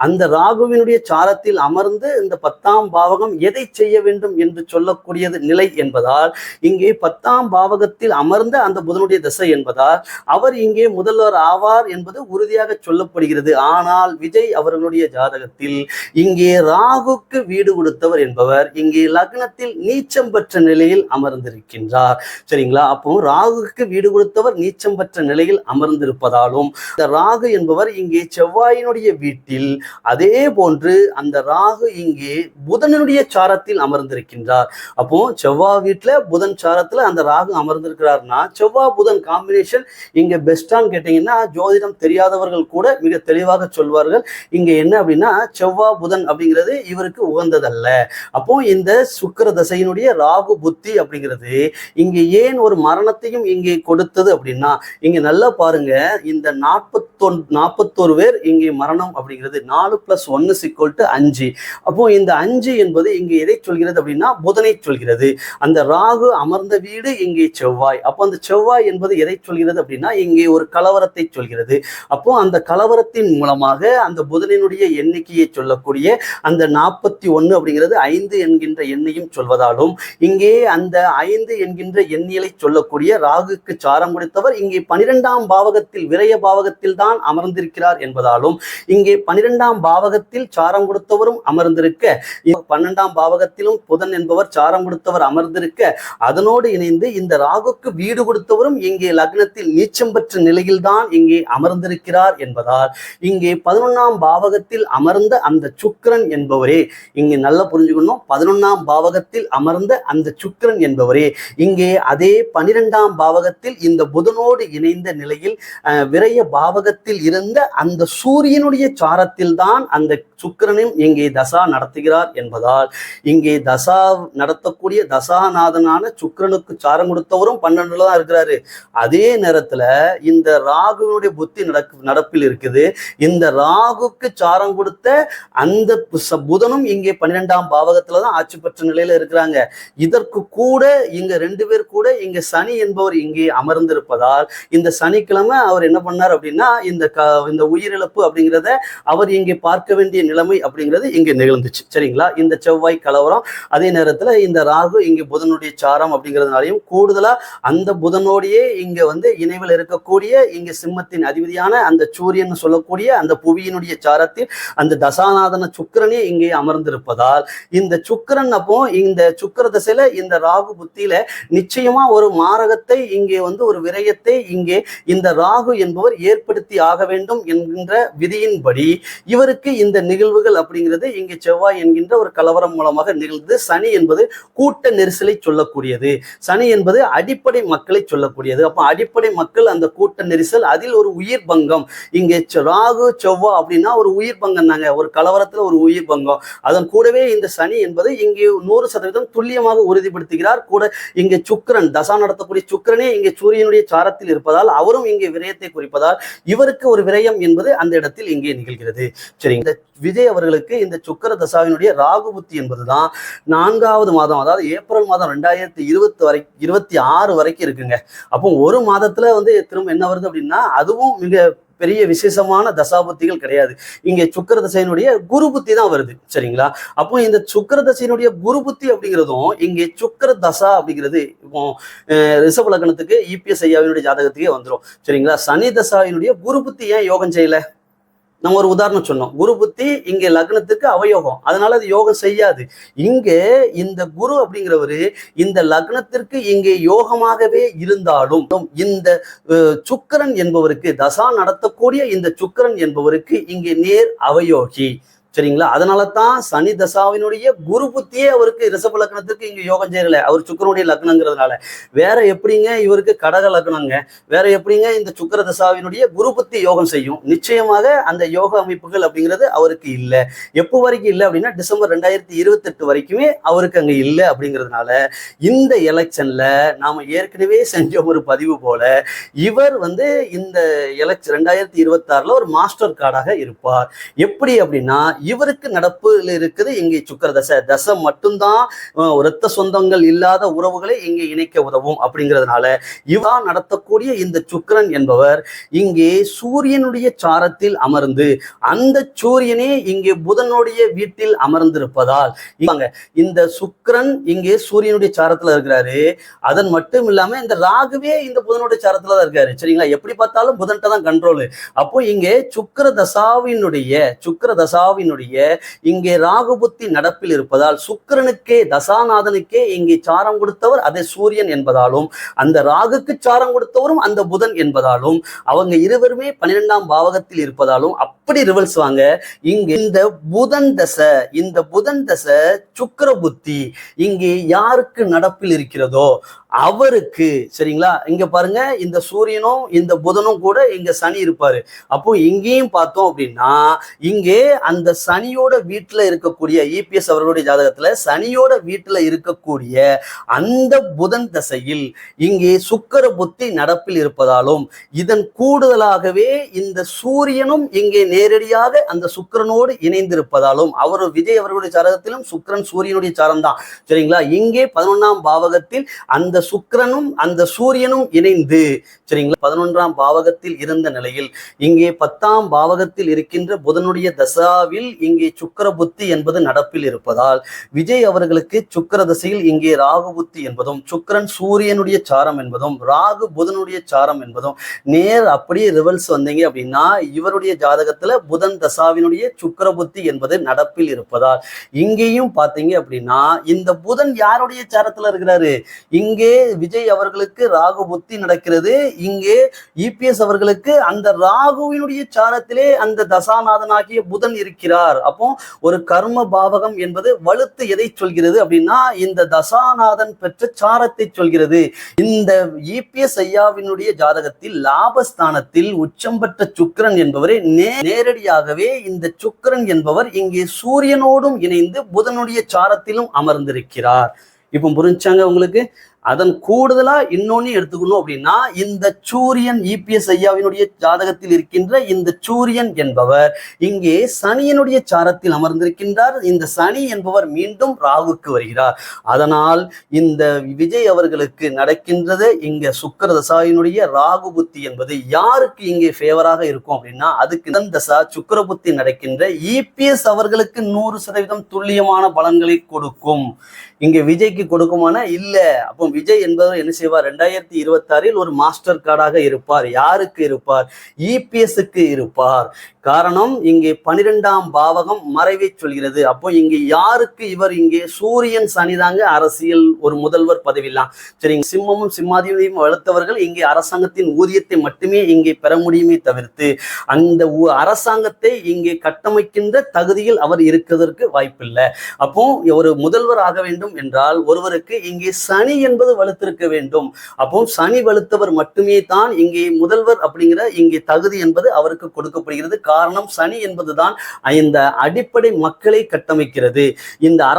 அந்த ராகுவினுடைய சாரத்தில் அமர்ந்து இந்த 10ஆம் பாவகம் எதை செய்ய வேண்டும் என்று சொல்லக்கூடியது நிலை என்பதால் இங்கே 10ஆம் பாவகத்தில் அமர்ந்த அந்த புதனுடைய தசை என்பதால் அவர் இங்கே முதல்வர் ஆவார் என்பது உறுதியாக சொல்லப்படுகிறது. ஆனால் விஜய் அவர்களுடைய ஜாதகத்தில் இங்கே ராகுக்கு வீடு கொடுத்தவர் என்பவர் இங்கே லக்னத்தில் நீச்சம் பெற்ற நிலையில் அமர்ந்திருக்கின்றார். சரிங்களா? அப்போ ராகுக்கு வீடு கொடுத்தவர் நீச்சம் பெற்ற நிலையில் அமர்ந்திருப்பதாலும் இந்த ராகு என்பவர் இங்கே செவ்வாயினுடைய வீட்டில் அதே போன்று அந்த ராகு இங்கே புதனுடைய சாரத்தில் அமர்ந்திருக்கின்றார். அப்போ செவ்வாய் வீட்டுல புதன் சாரத்துல அந்த ராகு அமர்ந்திருக்கிறார்னா செவ்வாய் புதன் காம்பினேஷன் இங்க பெஸ்டான்னு கேட்டீங்கன்னா ஜோதிடம் தெரியாதவர்கள் கூட மிக தெளிவாக சொல்வார்கள். இங்க என்ன அப்படின்னா செவ்வாய் புதன் அப்படிங்கிறது இவருக்கு உகந்ததல்ல. அப்போ இந்த சுக்கிர தசையினுடைய ராகு புத்தி அப்படிங்கிறது இங்க ஏன் ஒரு மரணத்தையும் இங்கே கொடுத்தது அப்படின்னா இங்க நல்லா பாருங்க, இந்த 41 பேர் இங்கே மரணம் அப்படிங்கிறது 4+1 = 5. அப்போ இந்த 5 என்பது இங்கே எதை சொல்கிறது அப்படின்னா புதனை சொல்கிறது. அந்த ராகு அமர்ந்த வீடு இங்கே செவ்வாய். அப்போ அந்த செவ்வாய் என்பது எதை சொல்கிறது அப்படின்னா இங்கே ஒரு கலவரத்தை சொல்கிறது. அப்போ அந்த கலவரத்தின் மூலமாக அந்த புதனினுடைய எண்ணிக்கையை சொல்லக்கூடிய அந்த 41 அப்படிங்கிறது 5 என்கின்ற எண்ணையும் சொல்வதாலும் இங்கே அந்த 5 என்கின்ற எண்ணியலை சொல்லக்கூடிய ராகுக்கு சாரம் கொடுத்தவர் இங்கே 12ஆம் பாவகத்தில் விரய பாவகத்தில் தான் அமர்ந்திருக்கிறார் என்பதாலும் இங்கே 12ஆம் பாவகத்தில் சாரம் கொடுத்தவரும் அமர்ந்திருக்க 12ஆம் பாவகத்திலும் புதன் என்பவர் சாரம் கொடுத்தவர் அமர்ந்திருக்க அதனோடு இணைந்து இந்த ராகுக்கு வீடு கொடுத்தவரும் இங்கே லக்னத்தில் நீச்சம் பெற்ற நிலையில்தான் இங்கே அமர்ந்திருக்கிறார் என்பதால் இங்கே 11ஆம் பாவகத்தில் அமர்ந்த அந்த சுக்கிரன் என்பவரே இங்கே நல்லா புரிஞ்சுக்கணும். 11ஆம் பாவகத்தில் அமர்ந்த அந்த சுக்கிரன் என்பவரே இங்கே அதே 12ஆம் பாவகத்தில் இந்த புதனோடு இணைந்த நிலையில் விரய பாவகத்தில் இருந்த அந்த சூரியனுடைய சாரத்தில் தான் அந்த சுக்கிரனும் இங்கே தசா நடத்துகிறார் என்பதால் இங்கே தசா நடத்தக்கூடிய தசாநாதனான சுக்கிரனுக்கு சாரம் கொடுத்தவரும் 12ல தான் இருக்கிறாரு. அதே நேரத்துல இந்த ராகுனுடைய புத்தி நடப்பில் இருக்குது. இந்த ராகுக்கு சாரம் கொடுத்த அந்த புதனும் இங்கே 12ஆம் பாவகத்துல தான் ஆட்சி பெற்ற நிலையில இருக்கிறாங்க. இதற்கு கூட இங்க 2 பேர் கூட இங்க சனி என்பவர் இங்கே அமர்ந்திருப்பதால் இந்த சனிக்கிழமை அவர் என்ன பண்ணார் அப்படின்னா இந்த உயிரிழப்பு அப்படிங்கிறத அவர் இங்கே பார்க்க வேண்டிய நிலைமை அப்படிங்கிறது இங்கே நிகழ்ந்துச்சு. சரிங்களா? இந்த செவ்வாய் கலவரம் அதே நேரத்துல இந்த ராகு இங்கே புதனுடைய சாரம் அப்படிங்கிறதுனாலையும் கூடுதலா அந்த புதனோடையே இங்க வந்து இணைவில் இருக்கக்கூடிய இங்க சிம்மத்தின் அதிபதியான அந்த சூரியன் சொல்லக்கூடிய அந்த புவியினுடைய சாரத்தில் அந்த தசாநாதன சுக்கிரனே இங்கே அமர்ந்திருப்பதால் இந்த சுக்கிரன் அப்போ இந்த சுக்கிர தசையில இந்த ராகு புத்தியில நிச்சயமா ஒரு மாரகத்தை இங்கே வந்து ஒரு விரயத்தை இங்கே இந்த ராகு என்பவர் ஏற்படுத்தி நிவர்த்தி ஆக வேண்டும் என்கின்ற விதியின்படி இவருக்கு இந்த நிகழ்வுகள் அப்படிங்கிறது இங்கே செவ்வாய் என்கின்ற ஒரு கலவரம் மூலமாக நிகழ்ந்து, சனி என்பது கூட்ட நெரிசலை சொல்லக்கூடியது, சனி என்பது அடிப்படை மக்களை சொல்லக்கூடியது. அப்ப அடிப்படை மக்கள், அந்த கூட்ட நெரிசல், அதில் ஒரு உயிர் பங்கம். இங்கே ராகு செவ்வா அப்படின்னா ஒரு உயிர் பங்கம் தாங்க, ஒரு கலவரத்துல ஒரு உயிர் பங்கம். அதன் கூடவே இந்த சனி என்பது இங்கே 100% துல்லியமாக உறுதிப்படுத்துகிறார். கூட இங்கே சுக்கிரன், தசா நடத்தக்கூடிய சுக்கிரனே இங்கே சூரியனுடைய சாரத்தில் இருப்பதால் அவரும் இங்கே விரயத்தை குறிப்பதால் இவருக்கு ஒரு விரயம் என்பது அந்த இடத்தில் இங்கே நிகழ்கிறது. சரி, இந்த விஜய் அவர்களுக்கு இந்த சுக்கிர தசாவினுடைய ராகு புத்தி என்பதுதான் 4வது மாதம், அதாவது ஏப்ரல் மாதம் 2026 வரைக்கும் இருக்குங்க. அப்போ ஒரு மாதத்துல திரும்ப என்ன வருது அப்படின்னா அதுவும் மிக பெரிய விசேஷமான தசாபுத்திகள் கிடையாது. இங்கே சுக்கிர தசையினுடைய குரு புத்தி தான் வருது. சரிங்களா? அப்போ இந்த சுக்கிர தசையினுடைய குரு புத்தி அப்படிங்கிறதும் இங்கே சுக்கிர தசா அப்படிங்கிறது இப்போ ரிஷப லக்னத்துக்கு இபிஎஸ் ஐயாவினுடைய ஜாதகத்துக்கே வந்துடும். சரிங்களா? சனி தசாவினுடைய குரு புத்தி ஏன் யோகம் செய்யல? நம்ம ஒரு உதாரணம் சொன்னோம். குரு புத்தி இங்கே லக்னத்துக்கு அவயோகம், அதனால அது யோகம் செய்யாது. இங்கே இந்த குரு அப்படிங்கிறவரு இந்த லக்னத்திற்கு இங்கே யோகமாகவே இருந்தாலும் இந்த சுக்கிரன் என்பவருக்கு, தசா நடத்தக்கூடிய இந்த சுக்கிரன் என்பவருக்கு இங்கே நேர் அவயோகி. சரிங்களா? அதனால தான் சனி தசாவினுடைய குரு புத்தியே அவருக்கு ரிஷப லக்னத்துக்கு இங்க யோகம் செய்யல, அவர் சுக்கிரனுடைய லக்னங்கிறதுனால. வேற எப்படிங்க இவருக்கு கடக லக்னங்க, வேற எப்படிங்க இந்த சுக்கிர தசாவினுடைய குரு புத்தி யோகம் செய்யும்? நிச்சயமாக அந்த யோக அமைப்புகள் அப்படிங்கிறது அவருக்கு இல்லை. எப்போ வரைக்கும் இல்லை அப்படின்னா டிசம்பர் 2028 வரைக்குமே அவருக்கு அங்க இல்லை. அப்படிங்கிறதுனால இந்த எலெக்ஷன்ல நாம ஏற்கனவே செஞ்ச ஒரு பதிவு போல இவர் இந்த எலெக்ஷன் 2026ல ஒரு மாஸ்டர் கார்டாக இருப்பார். எப்படி அப்படின்னா இவருக்கு நடப்புல இருக்குது இங்கே சுக்கிர தசை மட்டும்தான் இரத்த சொந்தங்கள் இல்லாத உறவுகளை இங்கே இணைக்க உதவும். அப்படிங்கிறதுனால இவா நடத்தக்கூடிய இந்த சுக்கிரன் என்பவர் இங்கே சூரியனுடைய சாரத்தில் அமர்ந்து, அந்த சூரியனே இங்கே புதனுடைய வீட்டில் அமர்ந்திருப்பதால் இந்த சுக்கிரன் இங்கே சூரியனுடைய சாரத்துல இருக்கிறாரு. அதன் மட்டும் இல்லாம இந்த ராகுவே இந்த புதனுடைய சாரத்துல தான் இருக்காரு. சரிங்களா? எப்படி பார்த்தாலும் புதன்கிட்ட தான் கண்ட்ரோல். அப்போ இங்கே சுக்கிர தசாவினுடைய இங்கே ராகு புத்தி நடப்பில் இருப்பதால் சுக்கிரனுக்கே, தசாநாதனுக்கே இங்கே சாரம் கொடுத்தவர் அதே சூரியன் என்பதாலும், அந்த ராகுக்கு சாரம் கொடுத்தவரும் அந்த புதன் என்பதாலும், அவங்க இருவருமே 12ஆம் பாவகத்தில் இருப்பதாலும் அப்படி ரிவல்ஸ் வாங்க. இங்க இந்த புதன் தசை சுக்கிர புத்தி இங்கே யாருக்கு நடப்பில் இருக்கிறதோ அவருக்கு, சரிங்களா? இங்க பாருங்க, இந்த சூரியனும் இந்த புதனும் கூட இங்க சனி இருப்பாரு. அப்போ இங்கேயும் பார்த்தோம் அப்படின்னா இங்கே அந்த சனியோட வீட்டுல இருக்கக்கூடிய இபிஎஸ் அவர்களுடைய ஜாதகத்துல சனியோட வீட்டுல இருக்கக்கூடிய அந்த புதன் தசையில் இங்கே சுக்கிர புத்தி நடப்பில் இருப்பதாலும், இதன் கூடுதலாகவே இந்த சூரியனும் இங்கே நேரடியாக அந்த சுக்கிரனோடு இணைந்திருப்பதாலும், அவர் விஜய் அவர்களுடைய ஜாதகத்திலும் சுக்கிரன் சூரியனுடைய சாரம் தான். சரிங்களா? இங்கே 11ஆம் பாவகத்தில் அந்த சுக்கிரனும் அந்த சூரியனும் இணைந்து, சரிங்களா, 11ஆம் பாவகத்தில் இருந்த நிலையில் இங்கே 10ஆம் பாவகத்தில் இருக்கின்ற புதனுடைய தசாவில் இங்கே சுக்கிர புத்தி என்பது நடப்பில் இருப்பதால் விஜய் அவர்களுக்கு சுக்கிர தசையில் இங்கே ராகு புத்தி என்பதும், சுக்கிரன் சூரியனுடைய சாரம் என்பதும், ராகு புதனுடைய சாரம் என்பதும் நேர் அப்படியே ரிவல்ஸ் வந்தீங்க அப்படின்னா இவருடைய ஜாதகத்துல புதன் தசாவினுடைய சுக்கிர புத்தி என்பது நடப்பில் இருப்பதால் இங்கேயும் பார்த்தீங்க அப்படின்னா இந்த புதன் யாருடைய சாரத்துல இருக்கிறாரு? இங்கே விஜய் அவர்களுக்கு ராகு புத்தி நடக்கிறது. இங்கே இபிஎஸ் அவர்களுக்கு அந்த ராகுவினுடைய சாரத்திலே அந்த தசாநாதனாகிய புதன் இருக்கிறார். அப்போ ஒரு கர்ம பாவகம் என்பது வலுத்து எதை சொல்கிறது அப்படின்னா இந்த தசாநாதன் பெற்ற சாரத்தை சொல்கிறது. இந்த இபிஎஸ் ஐயாவினுடைய ஜாதகத்தில் லாபஸ்தானத்தில் உச்சம் பெற்ற சுக்கிரன் என்பவரை நேரடியாகவே இந்த சுக்கிரன் என்பவர் இங்கே சூரியனோடும் இணைந்து புதனுடைய சாரத்திலும் அமர்ந்திருக்கிறார். இப்போ புரிஞ்சாங்க உங்களுக்கு? அதன் கூடுதலா இன்னொன்னு எடுத்துக்கணும் அப்படின்னா இந்த சூரியன் இபிஎஸ் ஐயாவினுடைய ஜாதகத்தில் இருக்கின்ற இந்த சூரியன் என்பவர் இங்கே சனியினுடைய சாரத்தில் அமர்ந்திருக்கின்றார். இந்த சனி என்பவர் மீண்டும் ராகுக்கு வருகிறார். அதனால் இந்த விஜய் அவர்களுக்கு நடக்கின்றது இங்க சுக்கிர தசாவினுடைய ராகு புத்தி என்பது யாருக்கு இங்கே ஃபேவராக இருக்கும் அப்படின்னா அதுக்கு இந்த தசா சுக்கிர புத்தி நடக்கின்ற இபிஎஸ் அவர்களுக்கு 100% துல்லியமான பலன்களை கொடுக்கும். இங்க விஜய்க்கு கொடுக்குமானா இல்ல. அப்போ விஜய் என்பவர் என்ன செய்வார், 2026 ஒரு மாஸ்டர் கார்டாக இருப்பார். யாருக்கு இருப்பார்? இபிஎஸ்க்கு இருப்பார். காரணம், இங்கே 12ஆம் பாவகம் மறைவை சொல்கிறது. அப்போ இங்கே யாருக்கு இவர், இங்கே சூரியன் சனிதாங்க அரசியல் ஒரு முதல்வர் பதவிலாம். சரிங்க, சிம்மமும் சிம்மாதிபதியும் வளர்த்தவர்கள் இங்கே அரசாங்கத்தின் ஊதியத்தை மட்டுமே இங்கே பெற முடியுமே தவிர்த்து அந்த அரசாங்கத்தை இங்கே கட்டமைக்கின்ற தகுதியில் அவர் இருக்கிறதற்கு வாய்ப்பில்லை. அப்போ ஒரு முதல்வர் ஆக வேண்டும் என்றால் ஒருவருக்கு இங்கே சனி என்பது வலுத்திருக்க வேண்டும். அப்போ சனி வலுத்தவர் மட்டுமே தான் இங்கே முதல்வர் அப்படிங்கிற இங்கே தகுதி என்பது அவருக்கு கொடுக்கப்படுகிறது. காரணம், சனி என்பதுதான் இந்த அடிப்படை மக்களை கட்டமைக்கிறது. இந்த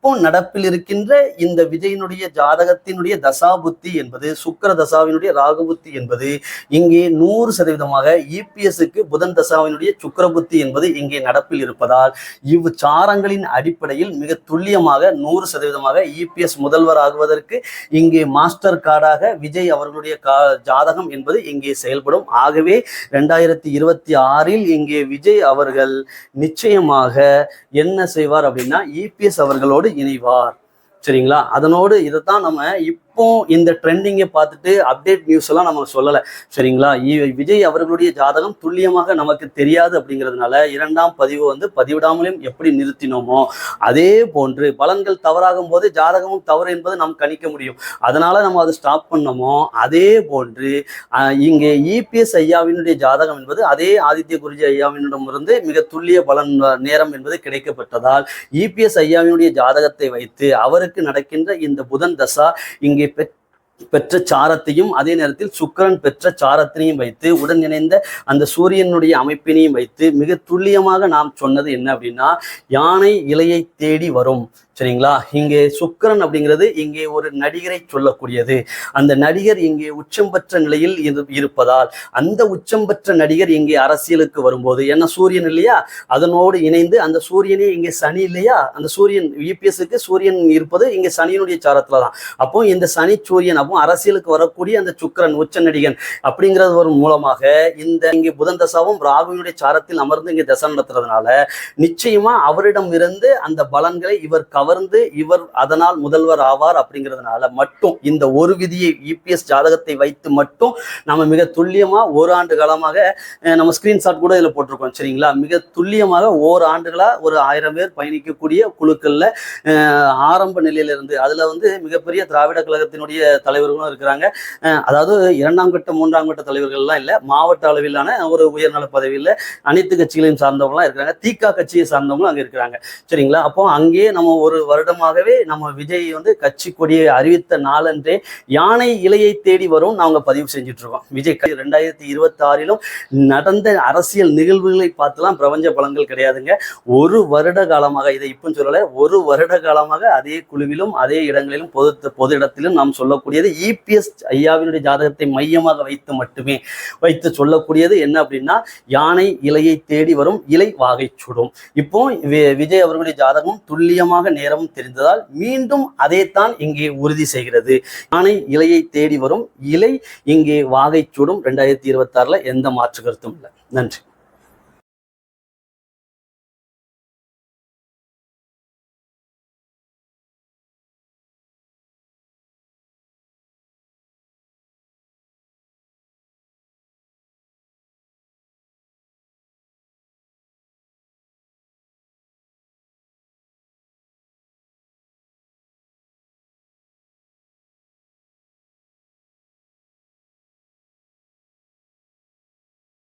இப்போ நடப்பில் இருக்கின்ற இந்த விஜயனுடைய ஜாதகத்தினுடைய தசாபுத்தி என்பது, சுக்கிர தசாவினுடைய ராகுபுத்தி என்பது இங்கே 100% இபிஎஸ்க்கு புதன் தசாவினுடைய சுக்கிரபுத்தி என்பது இங்கே நடப்பில் இருப்பதால் சாரங்களின் அடிப்படையில் மிக துல்லியமாக 100% இபிஎஸ் முதல்வர் ஆகுவதற்கு இங்கே மாஸ்டர் கார்டாக விஜய் அவர்களுடைய ஜாதகம் என்பது இங்கே செயல்படும். ஆகவே 2026 இங்கே விஜய் அவர்கள் நிச்சயமாக என்ன செய்வார் அப்படின்னா, இபிஎஸ் அவர்களோடு இணைவார். சரிங்களா, அதனோடு இதைத்தான் நம்ம இப்போ இந்த ட்ரெண்டிங்கை பார்த்துட்டு அப்டேட் நியூஸ் எல்லாம் நம்ம சொல்லலை. சரிங்களா, விஜய் அவர்களுடைய ஜாதகம் துல்லியமாக நமக்கு தெரியாது அப்படிங்கிறதுனால 2ஆம் பதிவு பதிவிடாமலையும் எப்படி நிறுத்தினோமோ அதே போன்று பலன்கள் தவறாகும் போது ஜாதகமும் தவறு என்பது நாம் கணிக்க முடியும். அதனால நம்ம அதை ஸ்டாப் பண்ணோமோ அதே போன்று இங்கே இபிஎஸ் ஐயாவினுடைய ஜாதகம் என்பது அதே ஆதித்ய குருஜி ஐயாவினிடமிருந்து மிக துல்லிய பலன் நேரம் என்பது கிடைக்கப்பட்டதால் இபிஎஸ் ஐயாவினுடைய ஜாதகத்தை வைத்து அவருக்கு நடக்கின்ற இந்த புதன் தசா இங்கே பெற்ற சாரத்தையும் அதே நேரத்தில் சுக்கிரன் பெற்ற சாரத்தினையும் வைத்து உடன் இணைந்த அந்த சூரியனுடைய அமைப்பினையும் வைத்து மிக துல்லியமாக நாம் சொன்னது என்ன அப்படின்னா, யானை இலையை தேடி வரும். சரிங்களா, இங்கே சுக்கிரன் அப்படிங்கிறது இங்கே ஒரு நடிகரை சொல்லக்கூடியது. அந்த நடிகர் இங்கே உச்சம் பெற்ற நிலையில் இருப்பதால் அந்த உச்சம் பெற்ற நடிகர் இங்கே அரசியலுக்கு வரும்போது என்ன சூரியன் இல்லையா, அதனோடு இணைந்து அந்த சூரியனே இங்கே சனி இல்லையா, அந்த சூரியன் இபிஎஸ்க்கு சூரியன் இருப்பது இங்கே சனியினுடைய சாரத்துல தான். அப்போ இந்த சனி சூரியன் அப்போ அரசியலுக்கு வரக்கூடிய அந்த சுக்கிரன் உச்ச நடிகன் அப்படிங்கிறது ஒரு மூலமாக இந்த இங்கே புதன் தசாவும் ராகுவினுடைய சாரத்தில் அமர்ந்து இங்கே தசை நடத்துறதுனால நிச்சயமா அவரிடம் இருந்து அந்த பலன்களை இவர் கவர்ந்து இவர் அதனால் முதல்வர் ஆவார். அப்படிங்கிறதுனால மட்டும் இந்த ஒரு விதியை இபிஎஸ் ஜாதகத்தை வைத்து மட்டும் நம்ம மிக துல்லியமா ஓராண்டு காலமாக நம்ம ஸ்கிரீன்ஷாட் கூட இதில் போட்டிருக்கோம். சரிங்களா, மிக துல்லியமாக ஓராண்டுகளா ஒரு 1000 பேர் பயணிக்கக்கூடிய குழுக்கள்ல ஆரம்ப நிலையிலிருந்து அதுல மிகப்பெரிய திராவிட கழகத்தினுடைய தலைவர்களும் இருக்கிறாங்க. அதாவது 2ஆம் கட்ட 3ஆம் கட்ட தலைவர்கள்லாம் இல்லை, மாவட்ட அளவிலான ஒரு உயர்நல பதவியில் அனைத்து கட்சிகளையும் சார்ந்தவங்களாம் இருக்கிறாங்க, திக கட்சியை சார்ந்தவங்களும் அங்கே இருக்கிறாங்க. சரிங்களா, அப்போ அங்கே நம்ம ஒரு வருடமாகவே நம்ம விஜய் கட்சி கொடியை அறிவித்த நாளன்றே யானை இலையை தேடி வரும் நாங்க பதிவு செஞ்சுட்டு இருக்கோம். விஜய் 2026 நடந்த அரசியல் நிகழ்வுகளை பார்த்துலாம் பிரபஞ்ச பலன்கள் கிடையாதுங்க. ஒரு வருட காலமாக, இதை இப்போ சொல்லல, ஒரு வருட காலமாக அதே குழுவிலும் அதே இடங்களிலும் பொது இடத்திலும் நாம் சொல்லக்கூடியது இபிஎஸ் ஐயாவினுடைய ஜாதகத்தை மையமாக வைத்து மட்டுமே வைத்து சொல்லக்கூடியது என்ன அப்படின்னா, யானை இலையை தேடி வரும், இலை வாகை சுடும். இப்போ விஜய் அவர்களுடைய ஜாதகம் துல்லியமாக நேரமும் தெரிந்ததால் மீண்டும் அதைத்தான் இங்கே உறுதி செய்கிறது. யானை இலையை தேடி வரும், இலை இங்கே வாகை சுடும். 2026 எந்த மாற்று கருத்தும் இல்லை. நன்றி.